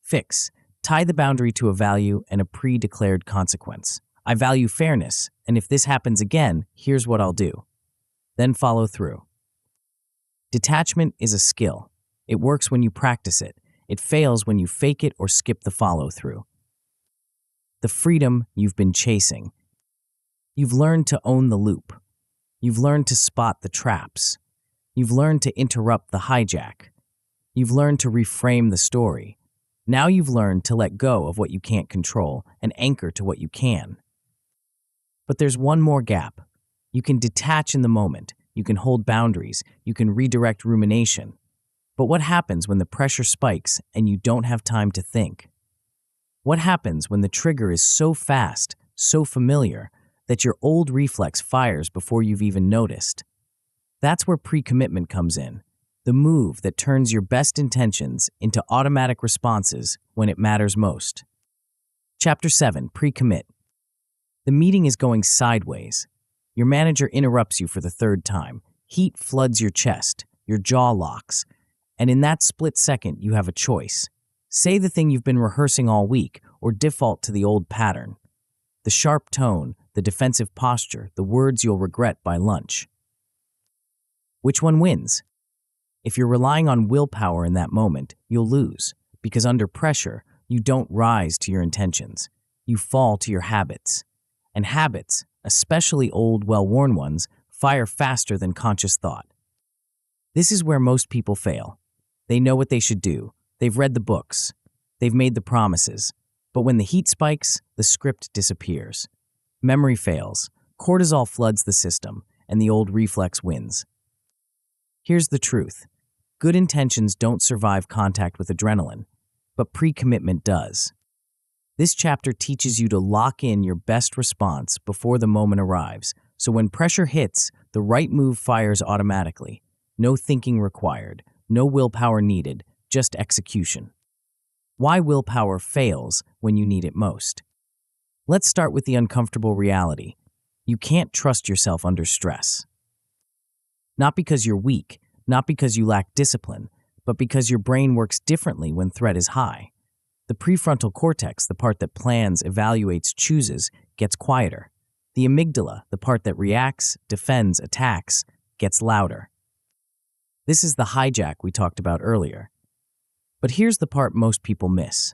Fix. Tie the boundary to a value and a pre-declared consequence. I value fairness, and if this happens again, here's what I'll do. Then follow through. Detachment is a skill. It works when you practice it. It fails when you fake it or skip the follow-through. The freedom you've been chasing. You've learned to own the loop. You've learned to spot the traps. You've learned to interrupt the hijack. You've learned to reframe the story. Now you've learned to let go of what you can't control and anchor to what you can. But there's one more gap. You can detach in the moment. You can hold boundaries. You can redirect rumination. But what happens when the pressure spikes and you don't have time to think? What happens when the trigger is so fast, so familiar, that your old reflex fires before you've even noticed? That's where pre-commitment comes in, the move that turns your best intentions into automatic responses when it matters most. Chapter 7, Pre-commit. The meeting is going sideways. Your manager interrupts you for the third time. Heat floods your chest, your jaw locks, and in that split second you have a choice. Say the thing you've been rehearsing all week, or default to the old pattern. The sharp tone, the defensive posture, the words you'll regret by lunch. Which one wins? If you're relying on willpower in that moment, you'll lose, because under pressure, you don't rise to your intentions. You fall to your habits. And habits, especially old, well-worn ones, fire faster than conscious thought. This is where most people fail. They know what they should do. They've read the books. They've made the promises. But when the heat spikes, the script disappears. Memory fails. Cortisol floods the system, and the old reflex wins. Here's the truth. Good intentions don't survive contact with adrenaline, but pre-commitment does. This chapter teaches you to lock in your best response before the moment arrives, so when pressure hits, the right move fires automatically. No thinking required, no willpower needed, just execution. Why willpower fails when you need it most. Let's start with the uncomfortable reality. You can't trust yourself under stress. Not because you're weak, not because you lack discipline, but because your brain works differently when threat is high. The prefrontal cortex, the part that plans, evaluates, chooses, gets quieter. The amygdala, the part that reacts, defends, attacks, gets louder. This is the hijack we talked about earlier. But here's the part most people miss.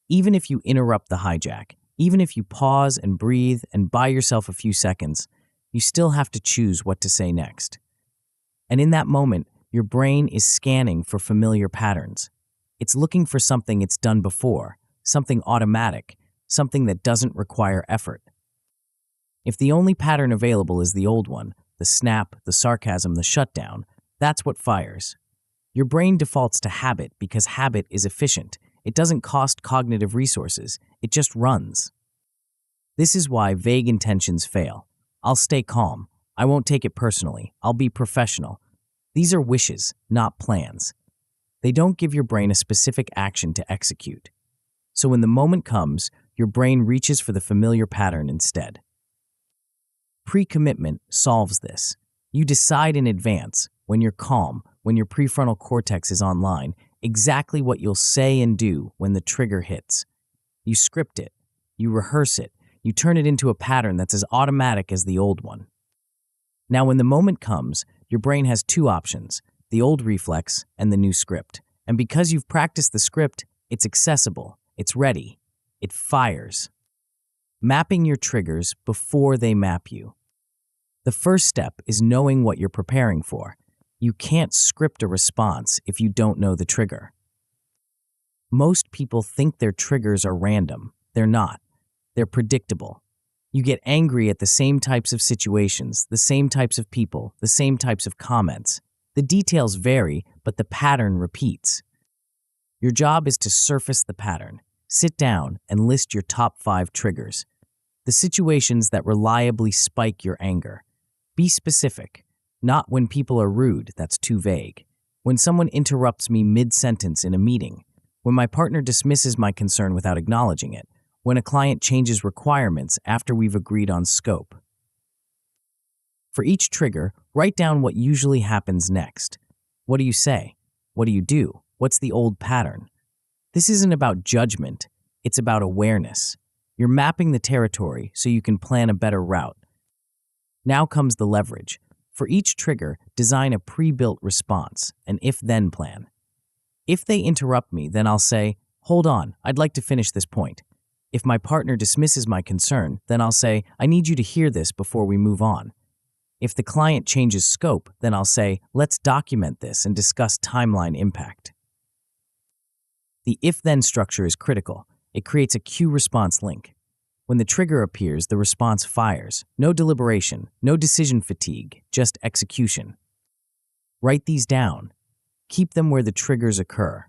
Even if you interrupt the hijack, even if you pause and breathe and buy yourself a few seconds, you still have to choose what to say next. And in that moment, your brain is scanning for familiar patterns. It's looking for something it's done before, something automatic, something that doesn't require effort. If the only pattern available is the old one, the snap, the sarcasm, the shutdown, that's what fires. Your brain defaults to habit because habit is efficient. It doesn't cost cognitive resources. It just runs. This is why vague intentions fail. I'll stay calm. I won't take it personally. I'll be professional. These are wishes, not plans. They don't give your brain a specific action to execute. So when the moment comes, your brain reaches for the familiar pattern instead. Pre-commitment solves this. You decide in advance, when you're calm, when your prefrontal cortex is online, exactly what you'll say and do when the trigger hits. You script it. You rehearse it. You turn it into a pattern that's as automatic as the old one. Now, when the moment comes, your brain has two options, the old reflex and the new script. And because you've practiced the script, it's accessible, it's ready, it fires. Mapping your triggers before they map you. The first step is knowing what you're preparing for. You can't script a response if you don't know the trigger. Most people think their triggers are random. They're not. They're predictable. You get angry at the same types of situations, the same types of people, the same types of comments. The details vary, but the pattern repeats. Your job is to surface the pattern. Sit down and list your top 5 triggers. The situations that reliably spike your anger. Be specific. Not when people are rude, that's too vague. When someone interrupts me mid-sentence in a meeting. When my partner dismisses my concern without acknowledging it. When a client changes requirements after we've agreed on scope. For each trigger, write down what usually happens next. What do you say? What do you do? What's the old pattern? This isn't about judgment, it's about awareness. You're mapping the territory so you can plan a better route. Now comes the leverage. For each trigger, design a pre-built response, an if-then plan. If they interrupt me, then I'll say, "Hold on, I'd like to finish this point." If my partner dismisses my concern, then I'll say, "I need you to hear this before we move on." If the client changes scope, then I'll say, "Let's document this and discuss timeline impact." The if-then structure is critical. It creates a cue-response link. When the trigger appears, the response fires. No deliberation, no decision fatigue, just execution. Write these down. Keep them where the triggers occur.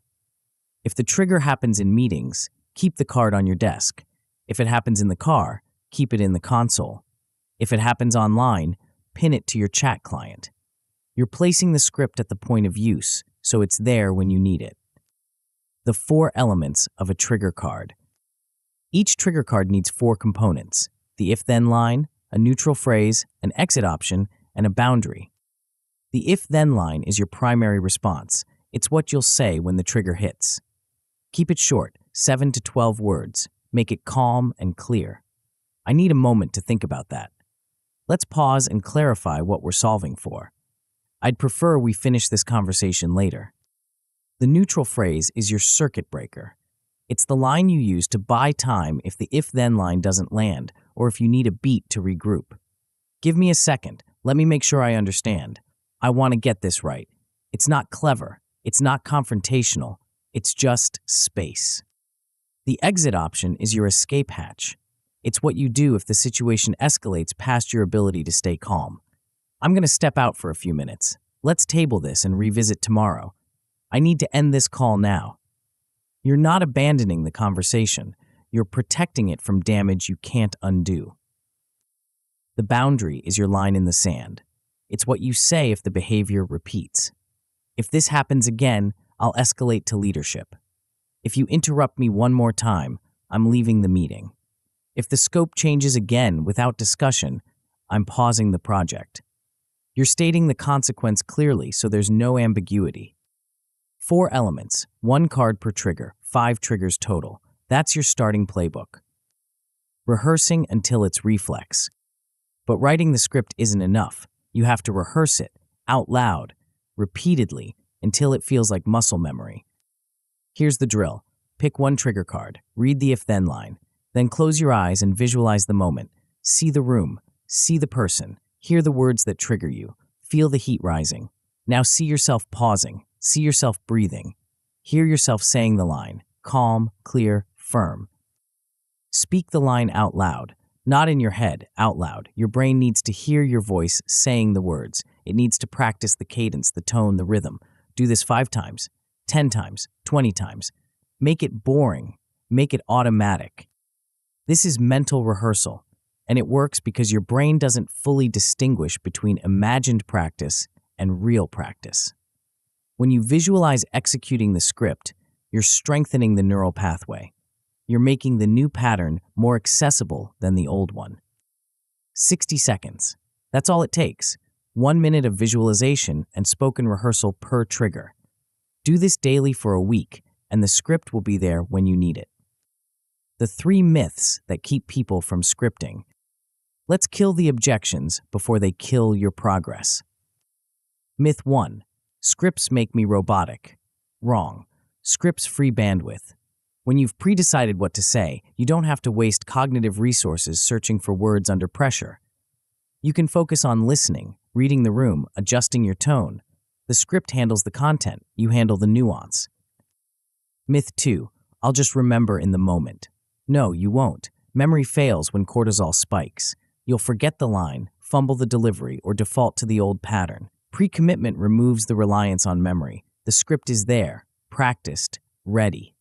If the trigger happens in meetings, keep the card on your desk. If it happens in the car, keep it in the console. If it happens online, pin it to your chat client. You're placing the script at the point of use, so it's there when you need it. The 4 elements of a trigger card. Each trigger card needs 4 components: the if-then line, a neutral phrase, an exit option, and a boundary. The if-then line is your primary response. It's what you'll say when the trigger hits. Keep it short, 7 to 12 words. Make it calm and clear. I need a moment to think about that. Let's pause and clarify what we're solving for. I'd prefer we finish this conversation later. The neutral phrase is your circuit breaker. It's the line you use to buy time if the if-then line doesn't land, or if you need a beat to regroup. Give me a second. Let me make sure I understand. I want to get this right. It's not clever. It's not confrontational. It's just space. The exit option is your escape hatch. It's what you do if the situation escalates past your ability to stay calm. I'm going to step out for a few minutes. Let's table this and revisit tomorrow. I need to end this call now. You're not abandoning the conversation. You're protecting it from damage you can't undo. The boundary is your line in the sand. It's what you say if the behavior repeats. If this happens again, I'll escalate to leadership. If you interrupt me one more time, I'm leaving the meeting. If the scope changes again without discussion, I'm pausing the project. You're stating the consequence clearly so there's no ambiguity. 4 elements, 1 card per trigger, 5 triggers total. That's your starting playbook. Rehearsing until it's reflex. But writing the script isn't enough. You have to rehearse it, out loud, repeatedly, until it feels like muscle memory. Here's the drill. Pick 1 trigger card, read the if-then line, then close your eyes and visualize the moment. See the room, see the person, hear the words that trigger you, feel the heat rising. Now see yourself pausing, see yourself breathing. Hear yourself saying the line, calm, clear, firm. Speak the line out loud, not in your head, out loud. Your brain needs to hear your voice saying the words. It needs to practice the cadence, the tone, the rhythm. Do this 5 times, 10 times, 20 times. Make it boring. Make it automatic. This is mental rehearsal, and it works because your brain doesn't fully distinguish between imagined practice and real practice. When you visualize executing the script, you're strengthening the neural pathway. You're making the new pattern more accessible than the old one. 60 seconds. That's all it takes. 1 minute of visualization and spoken rehearsal per trigger. Do this daily for a week, and the script will be there when you need it. The 3 myths that keep people from scripting. Let's kill the objections before they kill your progress. Myth 1. Scripts make me robotic. Wrong. Scripts free bandwidth. When you've pre-decided what to say, you don't have to waste cognitive resources searching for words under pressure. You can focus on listening, reading the room, adjusting your tone. The script handles the content, you handle the nuance. Myth 2. I'll just remember in the moment. No, you won't. Memory fails when cortisol spikes. You'll forget the line, fumble the delivery, or default to the old pattern. Pre-commitment removes the reliance on memory. The script is there, practiced, ready.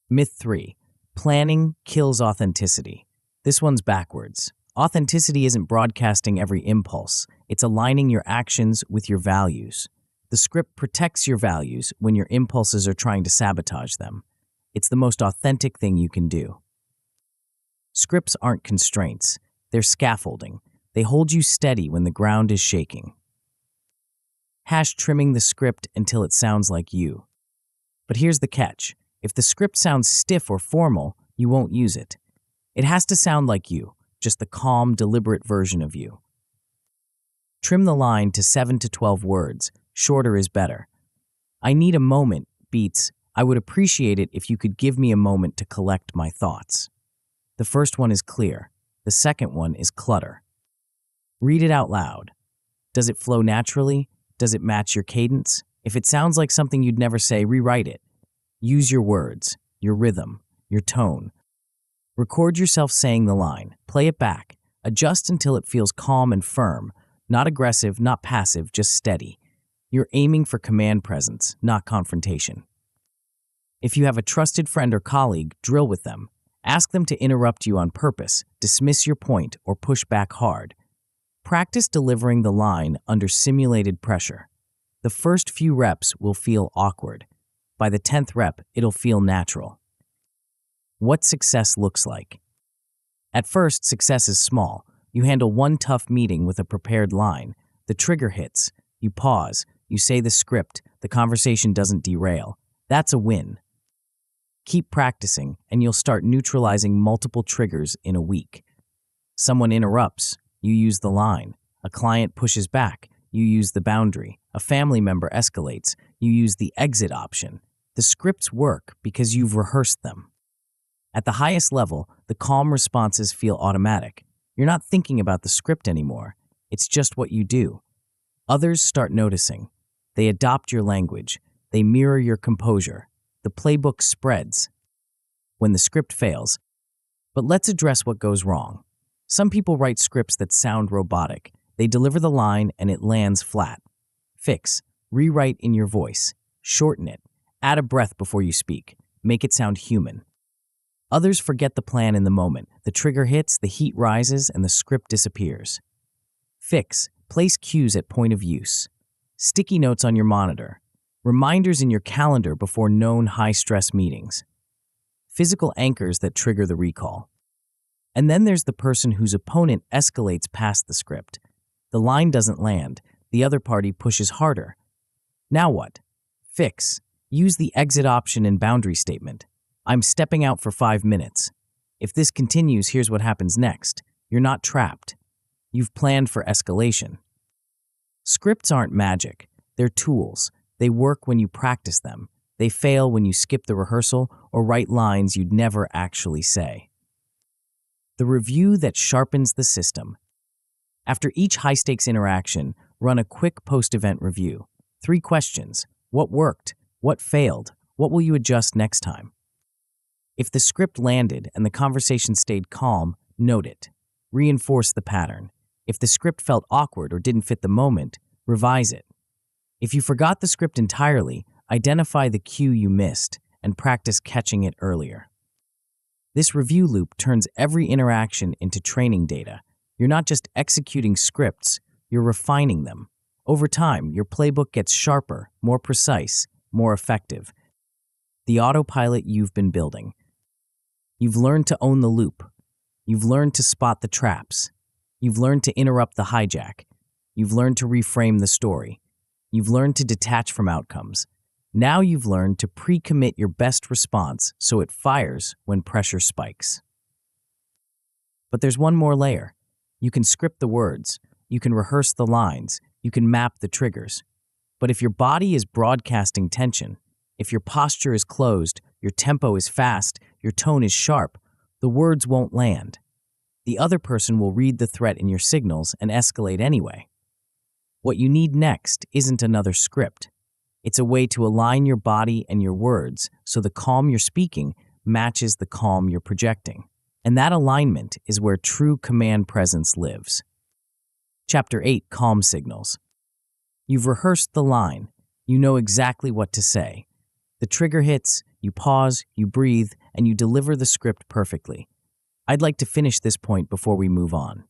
Myth 3. Planning kills authenticity. This one's backwards. Authenticity isn't broadcasting every impulse. It's aligning your actions with your values. The script protects your values when your impulses are trying to sabotage them. It's the most authentic thing you can do. Scripts aren't constraints. They're scaffolding. They hold you steady when the ground is shaking. Trimming the script until it sounds like you. But here's the catch. If the script sounds stiff or formal, you won't use it. It has to sound like you, just the calm, deliberate version of you. Trim the line to 7 to 12 words. Shorter is better. I need a moment beats, I would appreciate it if you could give me a moment to collect my thoughts. The first one is clear. The second one is clutter. Read it out loud. Does it flow naturally? Does it match your cadence? If it sounds like something you'd never say, rewrite it. Use your words, your rhythm, your tone. Record yourself saying the line. Play it back. Adjust until it feels calm and firm. Not aggressive, not passive, just steady. You're aiming for command presence, not confrontation. If you have a trusted friend or colleague, drill with them. Ask them to interrupt you on purpose, dismiss your point, or push back hard. Practice delivering the line under simulated pressure. The first few reps will feel awkward. By the 10th rep, it'll feel natural. What success looks like. At first, success is small. You handle one tough meeting with a prepared line. The trigger hits. You pause. You say the script. The conversation doesn't derail. That's a win. Keep practicing, and you'll start neutralizing multiple triggers in a week. Someone interrupts. You use the line. A client pushes back. You use the boundary. A family member escalates. You use the exit option. The scripts work because you've rehearsed them. At the highest level, the calm responses feel automatic. You're not thinking about the script anymore. It's just what you do. Others start noticing. They adopt your language. They mirror your composure. The playbook spreads when the script fails. But let's address what goes wrong. Some people write scripts that sound robotic. They deliver the line and it lands flat. Fix. Rewrite in your voice. Shorten it. Add a breath before you speak. Make it sound human. Others forget the plan in the moment. The trigger hits, the heat rises, and the script disappears. Fix. Place cues at point of use. Sticky notes on your monitor. Reminders in your calendar before known high-stress meetings. Physical anchors that trigger the recall. And then there's the person whose opponent escalates past the script. The line doesn't land. The other party pushes harder. Now what? Fix. Use the exit option and boundary statement. I'm stepping out for 5 minutes. If this continues, here's what happens next. You're not trapped. You've planned for escalation. Scripts aren't magic. They're tools. They work when you practice them. They fail when you skip the rehearsal or write lines you'd never actually say. The review that sharpens the system. After each high-stakes interaction, run a quick post-event review. 3 questions. What worked? What failed? What will you adjust next time? If the script landed and the conversation stayed calm, note it. Reinforce the pattern. If the script felt awkward or didn't fit the moment, revise it. If you forgot the script entirely, identify the cue you missed and practice catching it earlier. This review loop turns every interaction into training data. You're not just executing scripts, you're refining them. Over time, your playbook gets sharper, more precise, more effective. The autopilot you've been building. You've learned to own the loop. You've learned to spot the traps. You've learned to interrupt the hijack. You've learned to reframe the story. You've learned to detach from outcomes. Now you've learned to pre-commit your best response so it fires when pressure spikes. But there's one more layer. You can script the words, you can rehearse the lines, you can map the triggers. But if your body is broadcasting tension, if your posture is closed, your tempo is fast, your tone is sharp, the words won't land. The other person will read the threat in your signals and escalate anyway. What you need next isn't another script. It's a way to align your body and your words so the calm you're speaking matches the calm you're projecting. And that alignment is where true command presence lives. Chapter 8, Calm Signals. You've rehearsed the line. You know exactly what to say. The trigger hits, you pause, you breathe, and you deliver the script perfectly. I'd like to finish this point before we move on.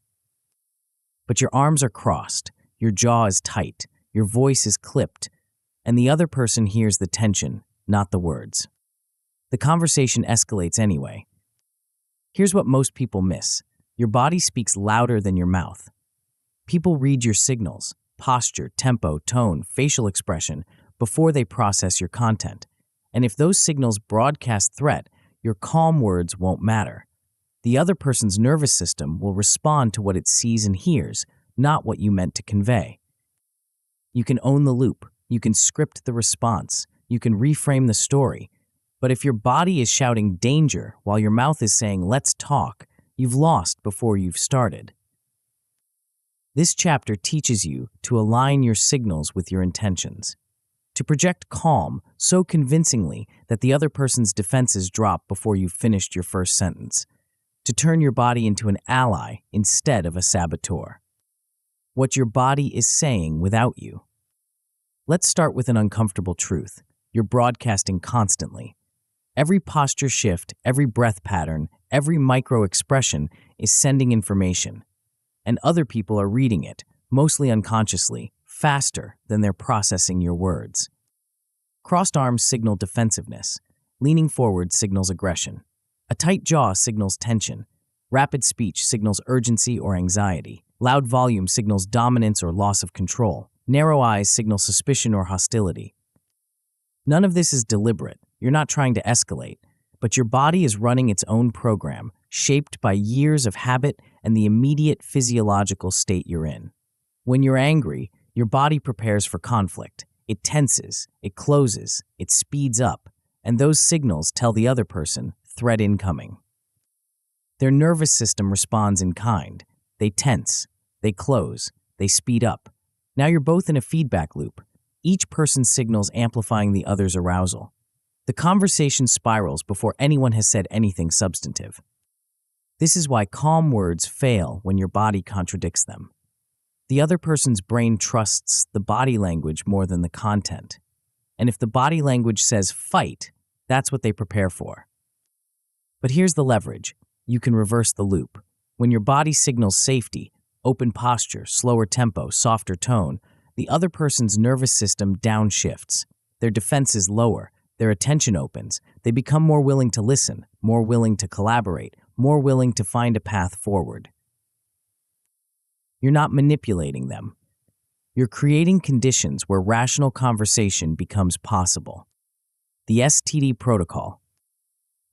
But your arms are crossed, your jaw is tight, your voice is clipped, and the other person hears the tension, not the words. The conversation escalates anyway. Here's what most people miss. Your body speaks louder than your mouth. People read your signals, posture, tempo, tone, facial expression, before they process your content. And if those signals broadcast threat, your calm words won't matter. The other person's nervous system will respond to what it sees and hears, not what you meant to convey. You can own the loop. You can script the response. You can reframe the story. But if your body is shouting danger while your mouth is saying let's talk, you've lost before you've started. This chapter teaches you to align your signals with your intentions, to project calm so convincingly that the other person's defenses drop before you've finished your first sentence, to turn your body into an ally instead of a saboteur. What your body is saying without you. Let's start with an uncomfortable truth. You're broadcasting constantly. Every posture shift, every breath pattern, every micro-expression is sending information. And other people are reading it, mostly unconsciously, faster than they're processing your words. Crossed arms signal defensiveness. Leaning forward signals aggression. A tight jaw signals tension. Rapid speech signals urgency or anxiety. Loud volume signals dominance or loss of control. Narrow eyes signal suspicion or hostility. None of this is deliberate. You're not trying to escalate, but your body is running its own program, shaped by years of habit and the immediate physiological state you're in. When you're angry, your body prepares for conflict. It tenses, it closes, it speeds up, and those signals tell the other person, threat incoming. Their nervous system responds in kind. They tense, they close, they speed up. Now you're both in a feedback loop, each person's signals amplifying the other's arousal. The conversation spirals before anyone has said anything substantive. This is why calm words fail when your body contradicts them. The other person's brain trusts the body language more than the content. And if the body language says fight, that's what they prepare for. But here's the leverage. You can reverse the loop. When your body signals safety, open posture, slower tempo, softer tone, the other person's nervous system downshifts. Their defenses lower. Their attention opens. They become more willing to listen, more willing to collaborate, more willing to find a path forward. You're not manipulating them. You're creating conditions where rational conversation becomes possible. The STD protocol.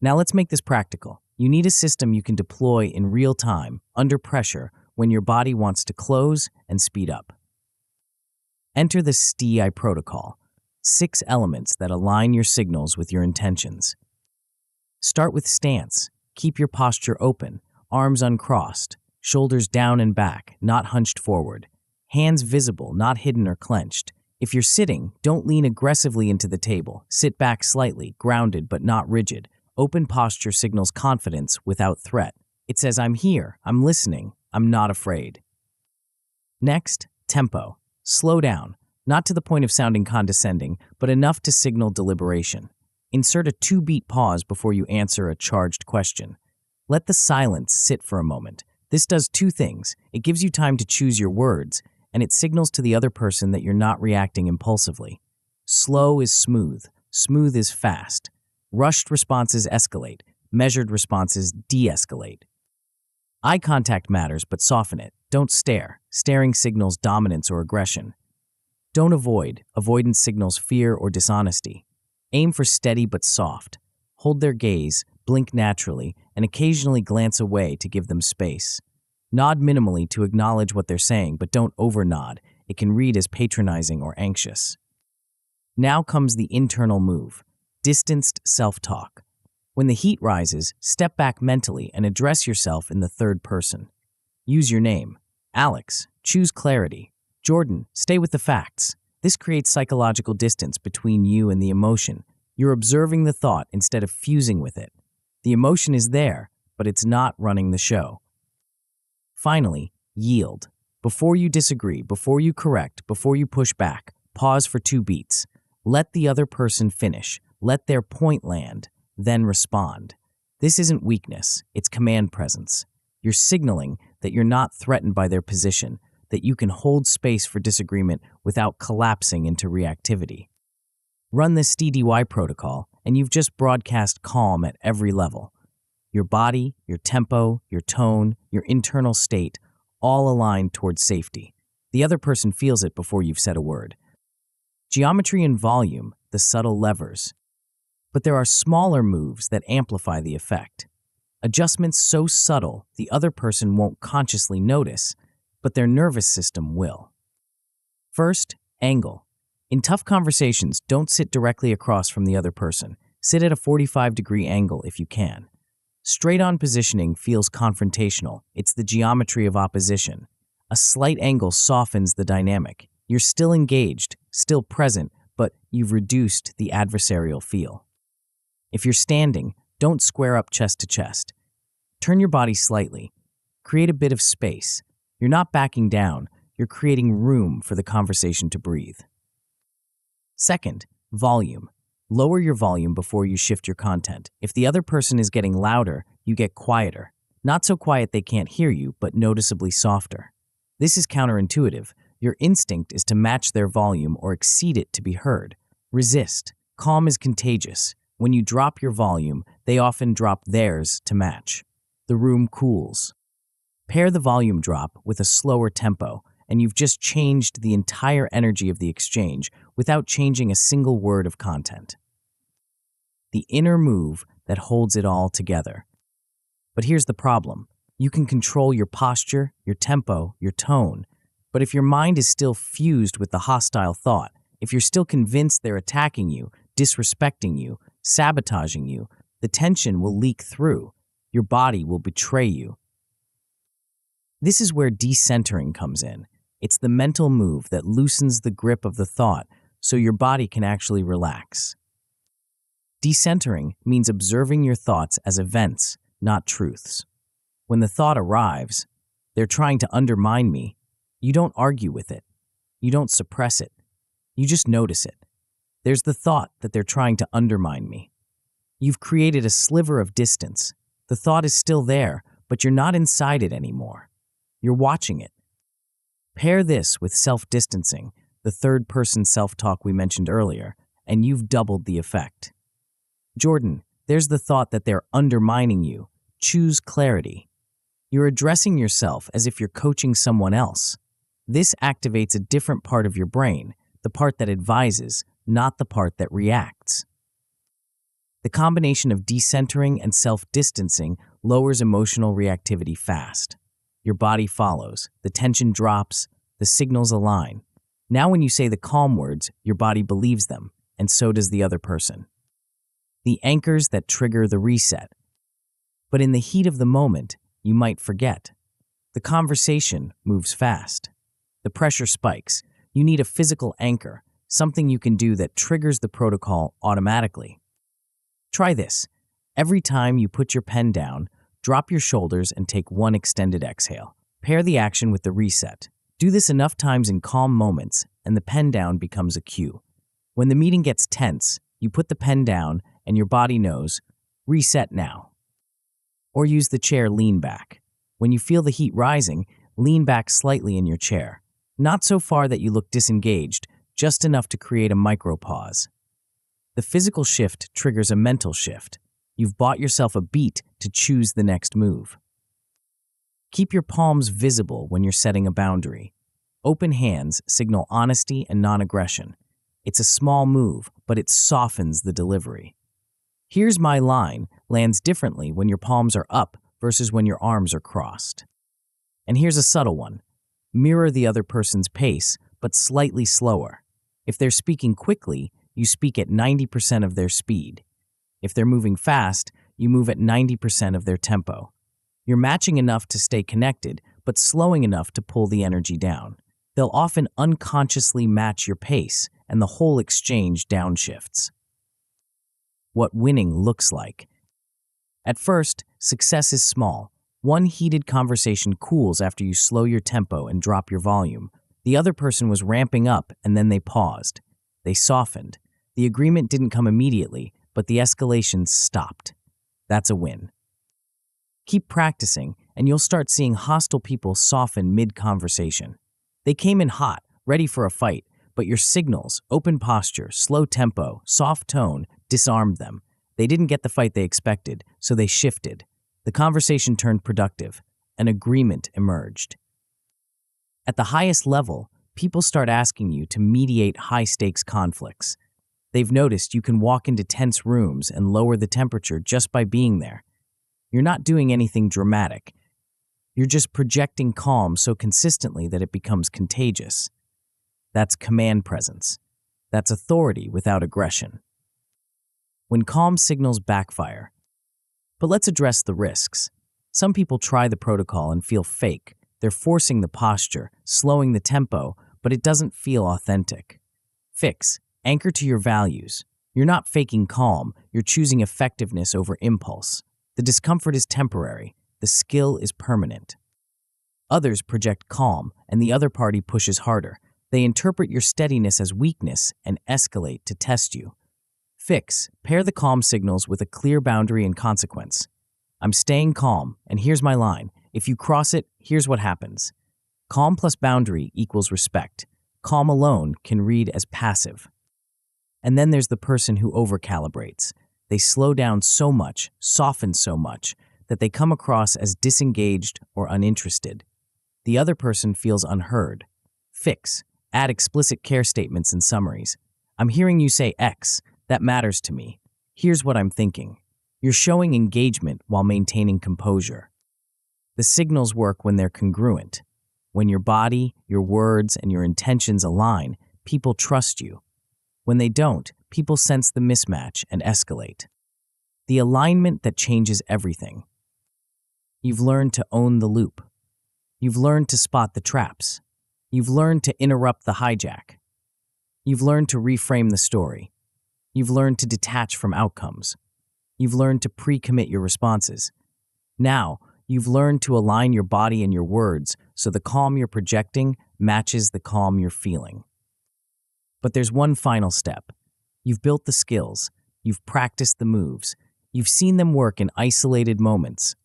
Now let's make this practical. You need a system you can deploy in real time, under pressure, when your body wants to close and speed up. Enter the STI protocol. 6 elements that align your signals with your intentions. Start with stance. Keep your posture open, arms uncrossed, shoulders down and back, not hunched forward, hands visible, not hidden or clenched. If you're sitting, don't lean aggressively into the table. Sit back slightly, grounded but not rigid. Open posture signals confidence without threat. It says, I'm here, I'm listening, I'm not afraid. Next, tempo. Slow down. Not to the point of sounding condescending, but enough to signal deliberation. Insert a 2-beat pause before you answer a charged question. Let the silence sit for a moment. This does 2 things. It gives you time to choose your words, and it signals to the other person that you're not reacting impulsively. Slow is smooth. Smooth is fast. Rushed responses escalate. Measured responses de-escalate. Eye contact matters, but soften it. Don't stare. Staring signals dominance or aggression. Don't avoid. Avoidance signals fear or dishonesty. Aim for steady but soft. Hold their gaze, blink naturally, and occasionally glance away to give them space. Nod minimally to acknowledge what they're saying, but don't overnod. It can read as patronizing or anxious. Now comes the internal move, distanced self-talk. When the heat rises, step back mentally and address yourself in the third person. Use your name. Alex, choose clarity. Jordan, stay with the facts. This creates psychological distance between you and the emotion. You're observing the thought instead of fusing with it. The emotion is there, but it's not running the show. Finally, yield. Before you disagree, before you correct, before you push back, pause for 2 beats. Let the other person finish. Let their point land, then respond. This isn't weakness, it's command presence. You're signaling that you're not threatened by their position, that you can hold space for disagreement without collapsing into reactivity. Run this TDY protocol, and you've just broadcast calm at every level. Your body, your tempo, your tone, your internal state, all aligned towards safety. The other person feels it before you've said a word. Geometry and volume, the subtle levers. But there are smaller moves that amplify the effect. Adjustments so subtle the other person won't consciously notice, but their nervous system will. First, angle. In tough conversations, don't sit directly across from the other person. Sit at a 45-degree angle if you can. Straight-on positioning feels confrontational. It's the geometry of opposition. A slight angle softens the dynamic. You're still engaged, still present, but you've reduced the adversarial feel. If you're standing, don't square up chest to chest. Turn your body slightly. Create a bit of space. You're not backing down. You're creating room for the conversation to breathe. Second, volume. Lower your volume before you shift your content. If the other person is getting louder, you get quieter. Not so quiet they can't hear you, but noticeably softer. This is counterintuitive. Your instinct is to match their volume or exceed it to be heard. Resist. Calm is contagious. When you drop your volume, they often drop theirs to match. The room cools. Pair the volume drop with a slower tempo, and you've just changed the entire energy of the exchange without changing a single word of content. The inner move that holds it all together. But here's the problem. You can control your posture, your tempo, your tone, but if your mind is still fused with the hostile thought, if you're still convinced they're attacking you, disrespecting you, sabotaging you, the tension will leak through. Your body will betray you. This is where decentering comes in. It's the mental move that loosens the grip of the thought so your body can actually relax. Decentering means observing your thoughts as events, not truths. When the thought arrives, they're trying to undermine me, you don't argue with it. You don't suppress it. You just notice it. There's the thought that they're trying to undermine me. You've created a sliver of distance. The thought is still there, but you're not inside it anymore. You're watching it. Pair this with self-distancing, the third-person self-talk we mentioned earlier, and you've doubled the effect. Jordan, there's the thought that they're undermining you. Choose clarity. You're addressing yourself as if you're coaching someone else. This activates a different part of your brain, the part that advises, not the part that reacts. The combination of decentering and self-distancing lowers emotional reactivity fast. Your body follows, the tension drops, the signals align. Now when you say the calm words, your body believes them, and so does the other person. The anchors that trigger the reset. But in the heat of the moment, you might forget. The conversation moves fast. The pressure spikes. You need a physical anchor, something you can do that triggers the protocol automatically. Try this. Every time you put your pen down, drop your shoulders and take one extended exhale. Pair the action with the reset. Do this enough times in calm moments, and the pen down becomes a cue. When the meeting gets tense, you put the pen down and your body knows, reset now. Or use the chair lean back. When you feel the heat rising, lean back slightly in your chair. Not so far that you look disengaged, just enough to create a micro-pause. The physical shift triggers a mental shift. You've bought yourself a beat to choose the next move. Keep your palms visible when you're setting a boundary. Open hands signal honesty and non-aggression. It's a small move, but it softens the delivery. "Here's my line" lands differently when your palms are up versus when your arms are crossed. And here's a subtle one. Mirror the other person's pace, but slightly slower. If they're speaking quickly, you speak at 90% of their speed. If they're moving fast, you move at 90% of their tempo. You're matching enough to stay connected, but slowing enough to pull the energy down. They'll often unconsciously match your pace, and the whole exchange downshifts. What winning looks like. At first, success is small. One heated conversation cools after you slow your tempo and drop your volume. The other person was ramping up, and then they paused. They softened. The agreement didn't come immediately, but the escalation stopped. That's a win. Keep practicing, and you'll start seeing hostile people soften mid-conversation. They came in hot, ready for a fight, but your signals, open posture, slow tempo, soft tone, disarmed them. They didn't get the fight they expected, so they shifted. The conversation turned productive. An agreement emerged. At the highest level, people start asking you to mediate high-stakes conflicts. They've noticed you can walk into tense rooms and lower the temperature just by being there. You're not doing anything dramatic. You're just projecting calm so consistently that it becomes contagious. That's command presence. That's authority without aggression. When calm signals backfire. But let's address the risks. Some people try the protocol and feel fake. They're forcing the posture, slowing the tempo, but it doesn't feel authentic. Fix. Anchor to your values. You're not faking calm, you're choosing effectiveness over impulse. The discomfort is temporary, the skill is permanent. Others project calm, and the other party pushes harder. They interpret your steadiness as weakness and escalate to test you. Fix. Pair the calm signals with a clear boundary and consequence. I'm staying calm, and here's my line. If you cross it, here's what happens. Calm plus boundary equals respect. Calm alone can read as passive. And then there's the person who overcalibrates. They slow down so much, soften so much, that they come across as disengaged or uninterested. The other person feels unheard. Fix. Add explicit care statements and summaries. I'm hearing you say X. That matters to me. Here's what I'm thinking. You're showing engagement while maintaining composure. The signals work when they're congruent. When your body, your words, and your intentions align, people trust you. When they don't, people sense the mismatch and escalate. The alignment that changes everything. You've learned to own the loop. You've learned to spot the traps. You've learned to interrupt the hijack. You've learned to reframe the story. You've learned to detach from outcomes. You've learned to pre-commit your responses. Now, you've learned to align your body and your words so the calm you're projecting matches the calm you're feeling. But there's one final step. You've built the skills. You've practiced the moves. You've seen them work in isolated moments.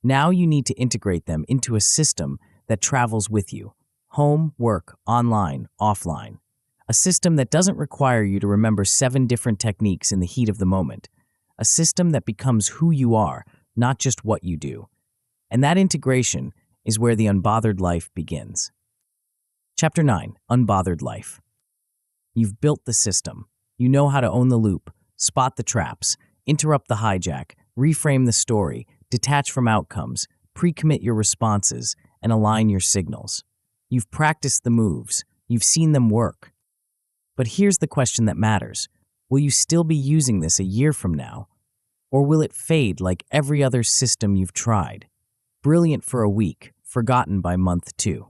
Now you need to integrate them into a system that travels with you. Home, work, online, offline. A system that doesn't require you to remember 7 different techniques in the heat of the moment. A system that becomes who you are, not just what you do. And that integration is where the unbothered life begins. Chapter 9, Unbothered Life. You've built the system. You know how to own the loop, spot the traps, interrupt the hijack, reframe the story, detach from outcomes, pre-commit your responses, and align your signals. You've practiced the moves. You've seen them work. But here's the question that matters. Will you still be using this a year from now? Or will it fade like every other system you've tried? Brilliant for a week, forgotten by month 2.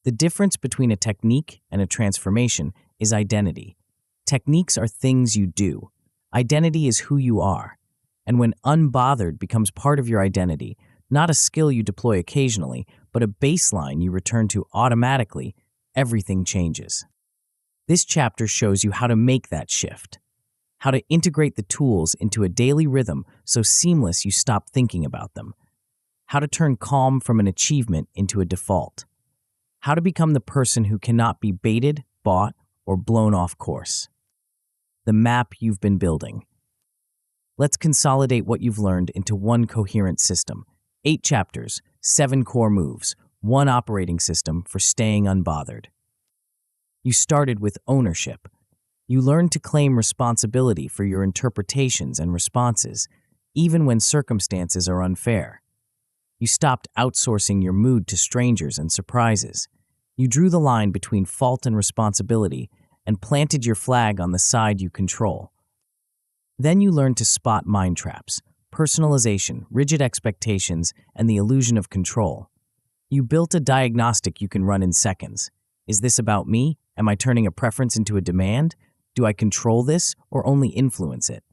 The difference between a technique and a transformation is identity. Techniques are things you do. Identity is who you are. And when unbothered becomes part of your identity, not a skill you deploy occasionally, but a baseline you return to automatically, everything changes. This chapter shows you how to make that shift, how to integrate the tools into a daily rhythm so seamless you stop thinking about them, how to turn calm from an achievement into a default, how to become the person who cannot be baited, bought, or blown off course. The map you've been building. Let's consolidate what you've learned into one coherent system. 8 chapters, 7 core moves, one operating system for staying unbothered. You started with ownership. You learned to claim responsibility for your interpretations and responses, even when circumstances are unfair. You stopped outsourcing your mood to strangers and surprises. You drew the line between fault and responsibility and planted your flag on the side you control. Then you learned to spot mind traps, personalization, rigid expectations, and the illusion of control. You built a diagnostic you can run in seconds. Is this about me? Am I turning a preference into a demand? Do I control this or only influence it?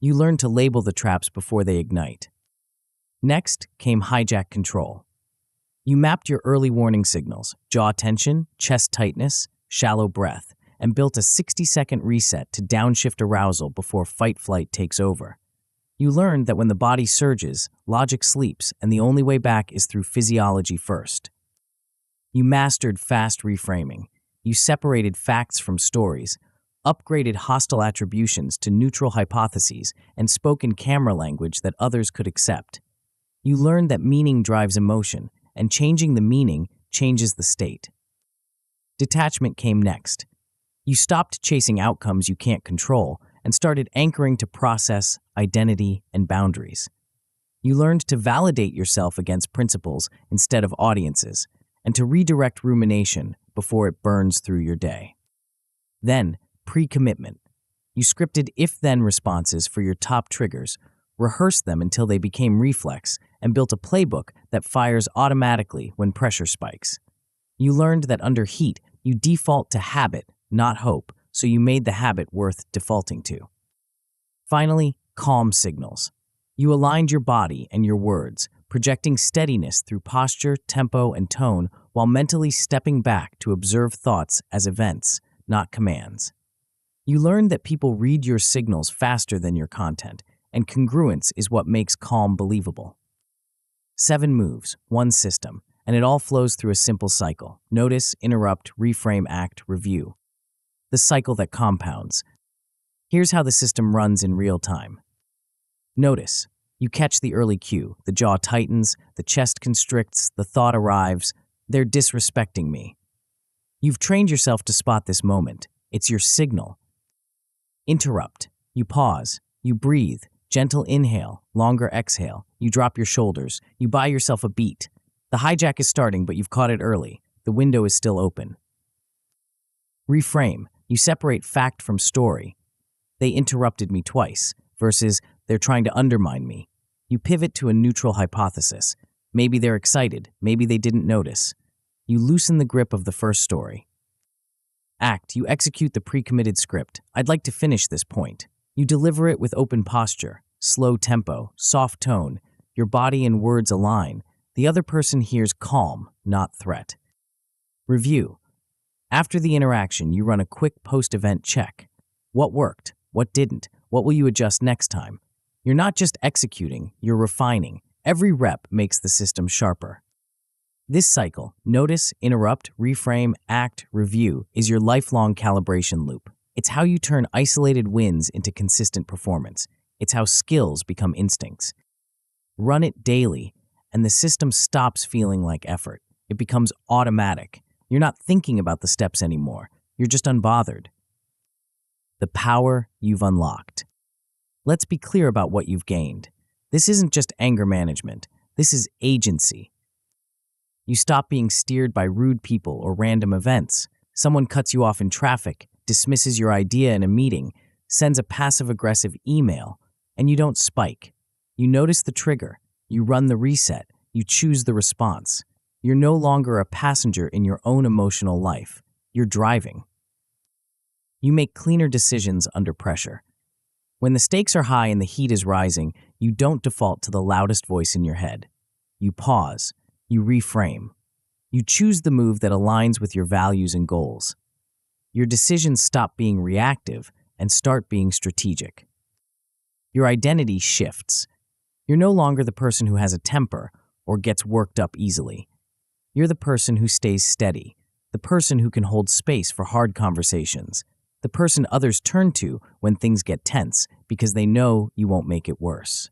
You learned to label the traps before they ignite. Next came Hijack Control. You mapped your early warning signals, jaw tension, chest tightness, shallow breath, and built a 60-second reset to downshift arousal before fight-flight takes over. You learned that when the body surges, logic sleeps, and the only way back is through physiology first. You mastered fast reframing. You separated facts from stories, upgraded hostile attributions to neutral hypotheses, and spoke in camera language that others could accept. You learned that meaning drives emotion, and changing the meaning changes the state. Detachment came next. You stopped chasing outcomes you can't control and started anchoring to process, identity, and boundaries. You learned to validate yourself against principles instead of audiences, and to redirect rumination before it burns through your day. Then, pre-commitment. You scripted if-then responses for your top triggers, rehearsed them until they became reflex, and built a playbook that fires automatically when pressure spikes. You learned that under heat, you default to habit, not hope, so you made the habit worth defaulting to. Finally, calm signals. You aligned your body and your words, projecting steadiness through posture, tempo, and tone while mentally stepping back to observe thoughts as events, not commands. You learned that people read your signals faster than your content, and congruence is what makes calm believable. 7 moves, 1 system, and it all flows through a simple cycle. Notice, interrupt, reframe, act, review. The cycle that compounds. Here's how the system runs in real time. Notice. You catch the early cue. The jaw tightens, the chest constricts, the thought arrives. They're disrespecting me. You've trained yourself to spot this moment. It's your signal. Interrupt. You pause. You breathe. Gentle inhale, longer exhale. You drop your shoulders. You buy yourself a beat. The hijack is starting, but you've caught it early. The window is still open. Reframe. You separate fact from story. They interrupted me twice, versus they're trying to undermine me. You pivot to a neutral hypothesis. Maybe they're excited. Maybe they didn't notice. You loosen the grip of the first story. Act. You execute the pre-committed script. I'd like to finish this point. You deliver it with open posture, slow tempo, soft tone. Your body and words align. The other person hears calm, not threat. Review. After the interaction, you run a quick post-event check. What worked? What didn't? What will you adjust next time? You're not just executing, you're refining. Every rep makes the system sharper. This cycle, notice, interrupt, reframe, act, review, is your lifelong calibration loop. It's how you turn isolated wins into consistent performance. It's how skills become instincts. Run it daily, and the system stops feeling like effort. It becomes automatic. You're not thinking about the steps anymore. You're just unbothered. The power you've unlocked. Let's be clear about what you've gained. This isn't just anger management. This is agency. You stop being steered by rude people or random events. Someone cuts you off in traffic, dismisses your idea in a meeting, sends a passive-aggressive email, and you don't spike. You notice the trigger. You run the reset. You choose the response. You're no longer a passenger in your own emotional life. You're driving. You make cleaner decisions under pressure. When the stakes are high and the heat is rising, you don't default to the loudest voice in your head. You pause. You reframe. You choose the move that aligns with your values and goals. Your decisions stop being reactive and start being strategic. Your identity shifts. You're no longer the person who has a temper or gets worked up easily. You're the person who stays steady, the person who can hold space for hard conversations, the person others turn to when things get tense because they know you won't make it worse.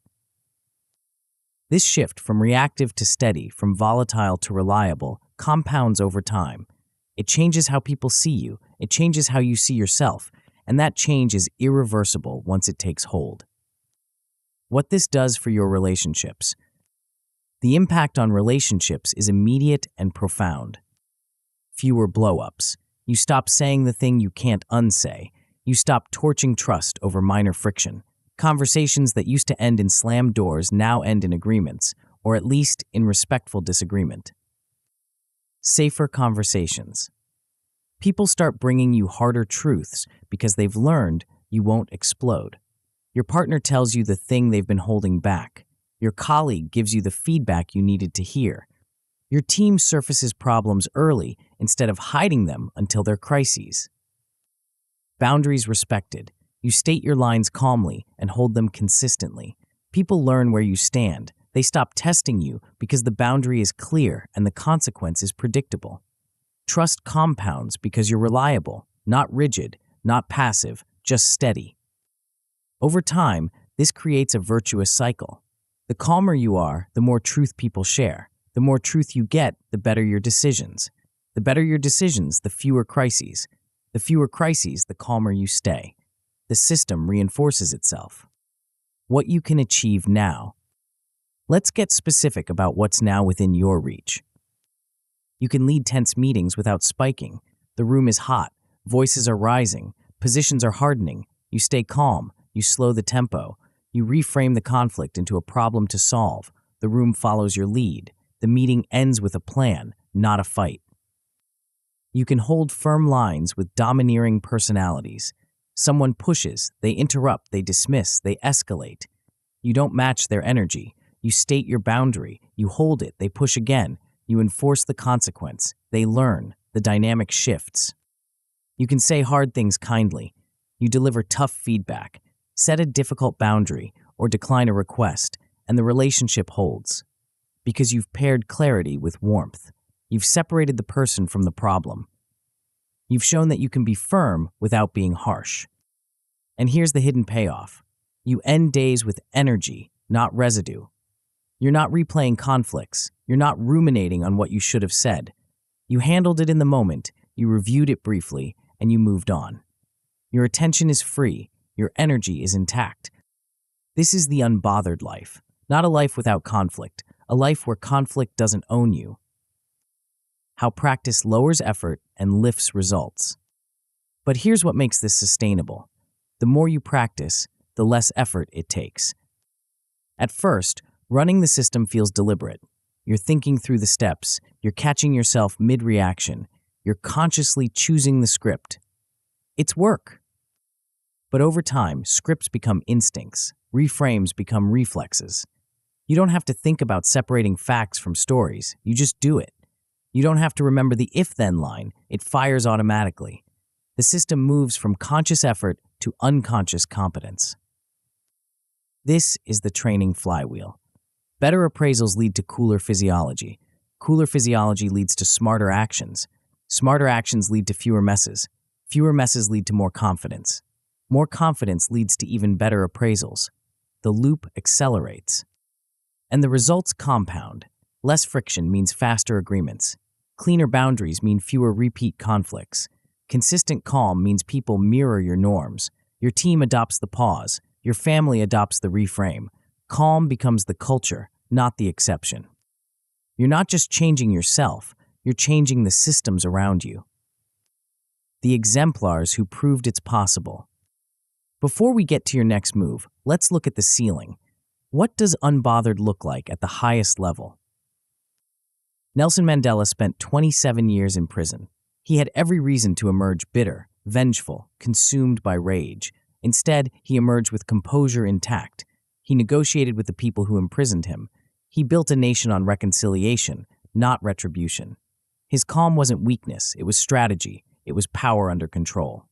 This shift from reactive to steady, from volatile to reliable, compounds over time. It changes how people see you, it changes how you see yourself, and that change is irreversible once it takes hold. What this does for your relationships. The impact on relationships is immediate and profound. Fewer blow-ups. You stop saying the thing you can't unsay. You stop torching trust over minor friction. Conversations that used to end in slammed doors now end in agreements, or at least in respectful disagreement. Safer conversations. People start bringing you harder truths because they've learned you won't explode. Your partner tells you the thing they've been holding back. Your colleague gives you the feedback you needed to hear. Your team surfaces problems early instead of hiding them until they're crises. Boundaries respected. You state your lines calmly and hold them consistently. People learn where you stand. They stop testing you because the boundary is clear and the consequence is predictable. Trust compounds because you're reliable, not rigid, not passive, just steady. Over time, this creates a virtuous cycle. The calmer you are, the more truth people share. The more truth you get, the better your decisions. The better your decisions, the fewer crises. The fewer crises, the calmer you stay. The system reinforces itself. What you can achieve now. Let's get specific about what's now within your reach. You can lead tense meetings without spiking. The room is hot. Voices are rising. Positions are hardening. You stay calm. You slow the tempo. You reframe the conflict into a problem to solve. The room follows your lead. The meeting ends with a plan, not a fight. You can hold firm lines with domineering personalities. Someone pushes, they interrupt, they dismiss, they escalate. You don't match their energy. You state your boundary. You hold it, they push again. You enforce the consequence. They learn. The dynamic shifts. You can say hard things kindly. You deliver tough feedback. Set a difficult boundary or decline a request, and the relationship holds. Because you've paired clarity with warmth. You've separated the person from the problem. You've shown that you can be firm without being harsh. And here's the hidden payoff. You end days with energy, not residue. You're not replaying conflicts. You're not ruminating on what you should have said. You handled it in the moment, you reviewed it briefly, and you moved on. Your attention is free. Your energy is intact. This is the unbothered life, not a life without conflict, a life where conflict doesn't own you. How practice lowers effort and lifts results. But here's what makes this sustainable. The more you practice, the less effort it takes. At first, running the system feels deliberate. You're thinking through the steps, you're catching yourself mid-reaction, you're consciously choosing the script. It's work. But over time, scripts become instincts, reframes become reflexes. You don't have to think about separating facts from stories, you just do it. You don't have to remember the if-then line, it fires automatically. The system moves from conscious effort to unconscious competence. This is the training flywheel. Better appraisals lead to cooler physiology. Cooler physiology leads to smarter actions. Smarter actions lead to fewer messes. Fewer messes lead to more confidence. More confidence leads to even better appraisals. The loop accelerates. And the results compound. Less friction means faster agreements. Cleaner boundaries mean fewer repeat conflicts. Consistent calm means people mirror your norms. Your team adopts the pause. Your family adopts the reframe. Calm becomes the culture, not the exception. You're not just changing yourself, you're changing the systems around you. The exemplars who proved it's possible. Before we get to your next move, let's look at the ceiling. What does unbothered look like at the highest level? Nelson Mandela spent 27 years in prison. He had every reason to emerge bitter, vengeful, consumed by rage. Instead, he emerged with composure intact. He negotiated with the people who imprisoned him. He built a nation on reconciliation, not retribution. His calm wasn't weakness, it was strategy. It was power under control.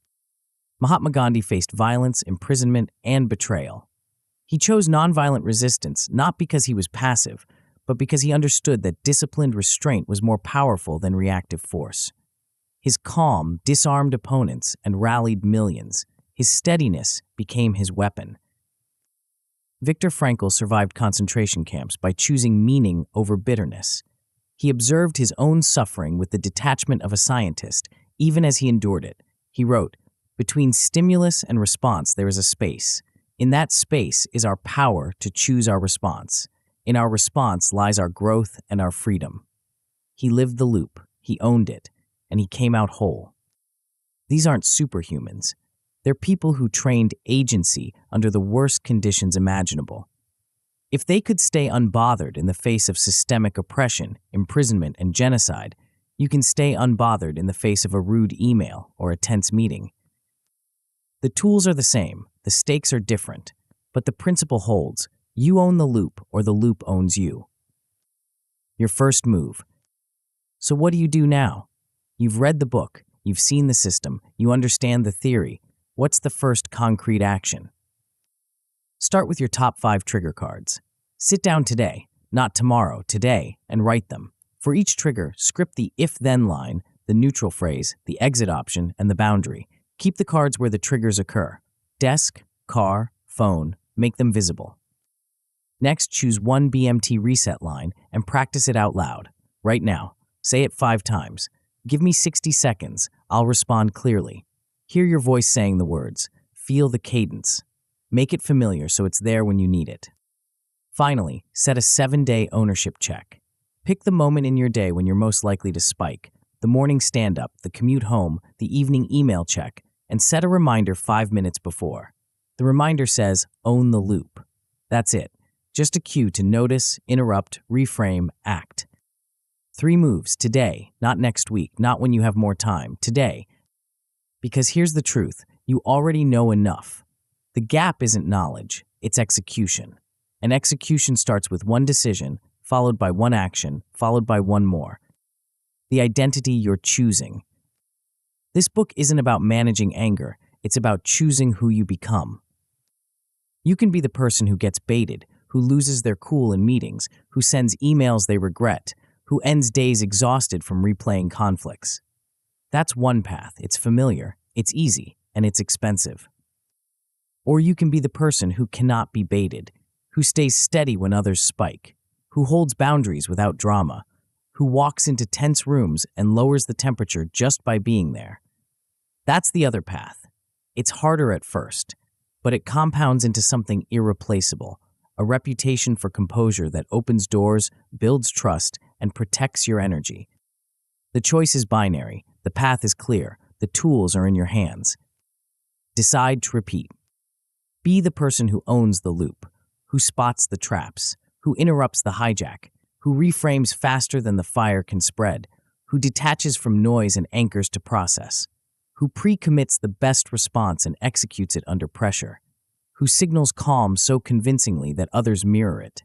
Mahatma Gandhi faced violence, imprisonment, and betrayal. He chose nonviolent resistance not because he was passive, but because he understood that disciplined restraint was more powerful than reactive force. His calm disarmed opponents and rallied millions. His steadiness became his weapon. Viktor Frankl survived concentration camps by choosing meaning over bitterness. He observed his own suffering with the detachment of a scientist, even as he endured it. He wrote, "Between stimulus and response there is a space. In that space is our power to choose our response. In our response lies our growth and our freedom." He lived the loop, he owned it, and he came out whole. These aren't superhumans. They're people who trained agency under the worst conditions imaginable. If they could stay unbothered in the face of systemic oppression, imprisonment, and genocide, you can stay unbothered in the face of a rude email or a tense meeting. The tools are the same, the stakes are different, but the principle holds: you own the loop or the loop owns you. Your first move. So what do you do now? You've read the book, you've seen the system, you understand the theory. What's the first concrete action? Start with your top 5 trigger cards. Sit down today, not tomorrow, today, and write them. For each trigger, script the if-then line, the neutral phrase, the exit option, and the boundary. Keep the cards where the triggers occur. Desk, car, phone, make them visible. Next, choose one BMT reset line and practice it out loud. Right now, say it 5 times. Give me 60 seconds. I'll respond clearly. Hear your voice saying the words. Feel the cadence. Make it familiar so it's there when you need it. Finally, set a 7-day ownership check. Pick the moment in your day when you're most likely to spike, the morning stand-up, the commute home, the evening email check, and set a reminder 5 minutes before. The reminder says, own the loop. That's it. Just a cue to notice, interrupt, reframe, act. 3 moves today, not next week, not when you have more time, today. Because here's the truth, you already know enough. The gap isn't knowledge, it's execution. And execution starts with one decision, followed by one action, followed by one more. The identity you're choosing. This book isn't about managing anger, it's about choosing who you become. You can be the person who gets baited, who loses their cool in meetings, who sends emails they regret, who ends days exhausted from replaying conflicts. That's one path. It's familiar, it's easy, and it's expensive. Or you can be the person who cannot be baited, who stays steady when others spike, who holds boundaries without drama, who walks into tense rooms and lowers the temperature just by being there. That's the other path. It's harder at first, but it compounds into something irreplaceable, a reputation for composure that opens doors, builds trust, and protects your energy. The choice is binary, the path is clear, the tools are in your hands. Decide to repeat. Be the person who owns the loop, who spots the traps, who interrupts the hijack, who reframes faster than the fire can spread, who detaches from noise and anchors to process, who pre-commits the best response and executes it under pressure, who signals calm so convincingly that others mirror it.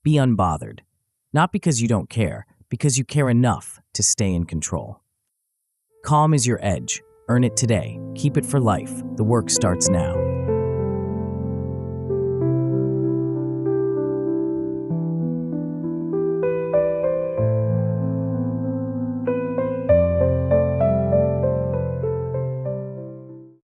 Be unbothered, not because you don't care, because you care enough to stay in control. Calm is your edge. Earn it today. Keep it for life. The work starts now.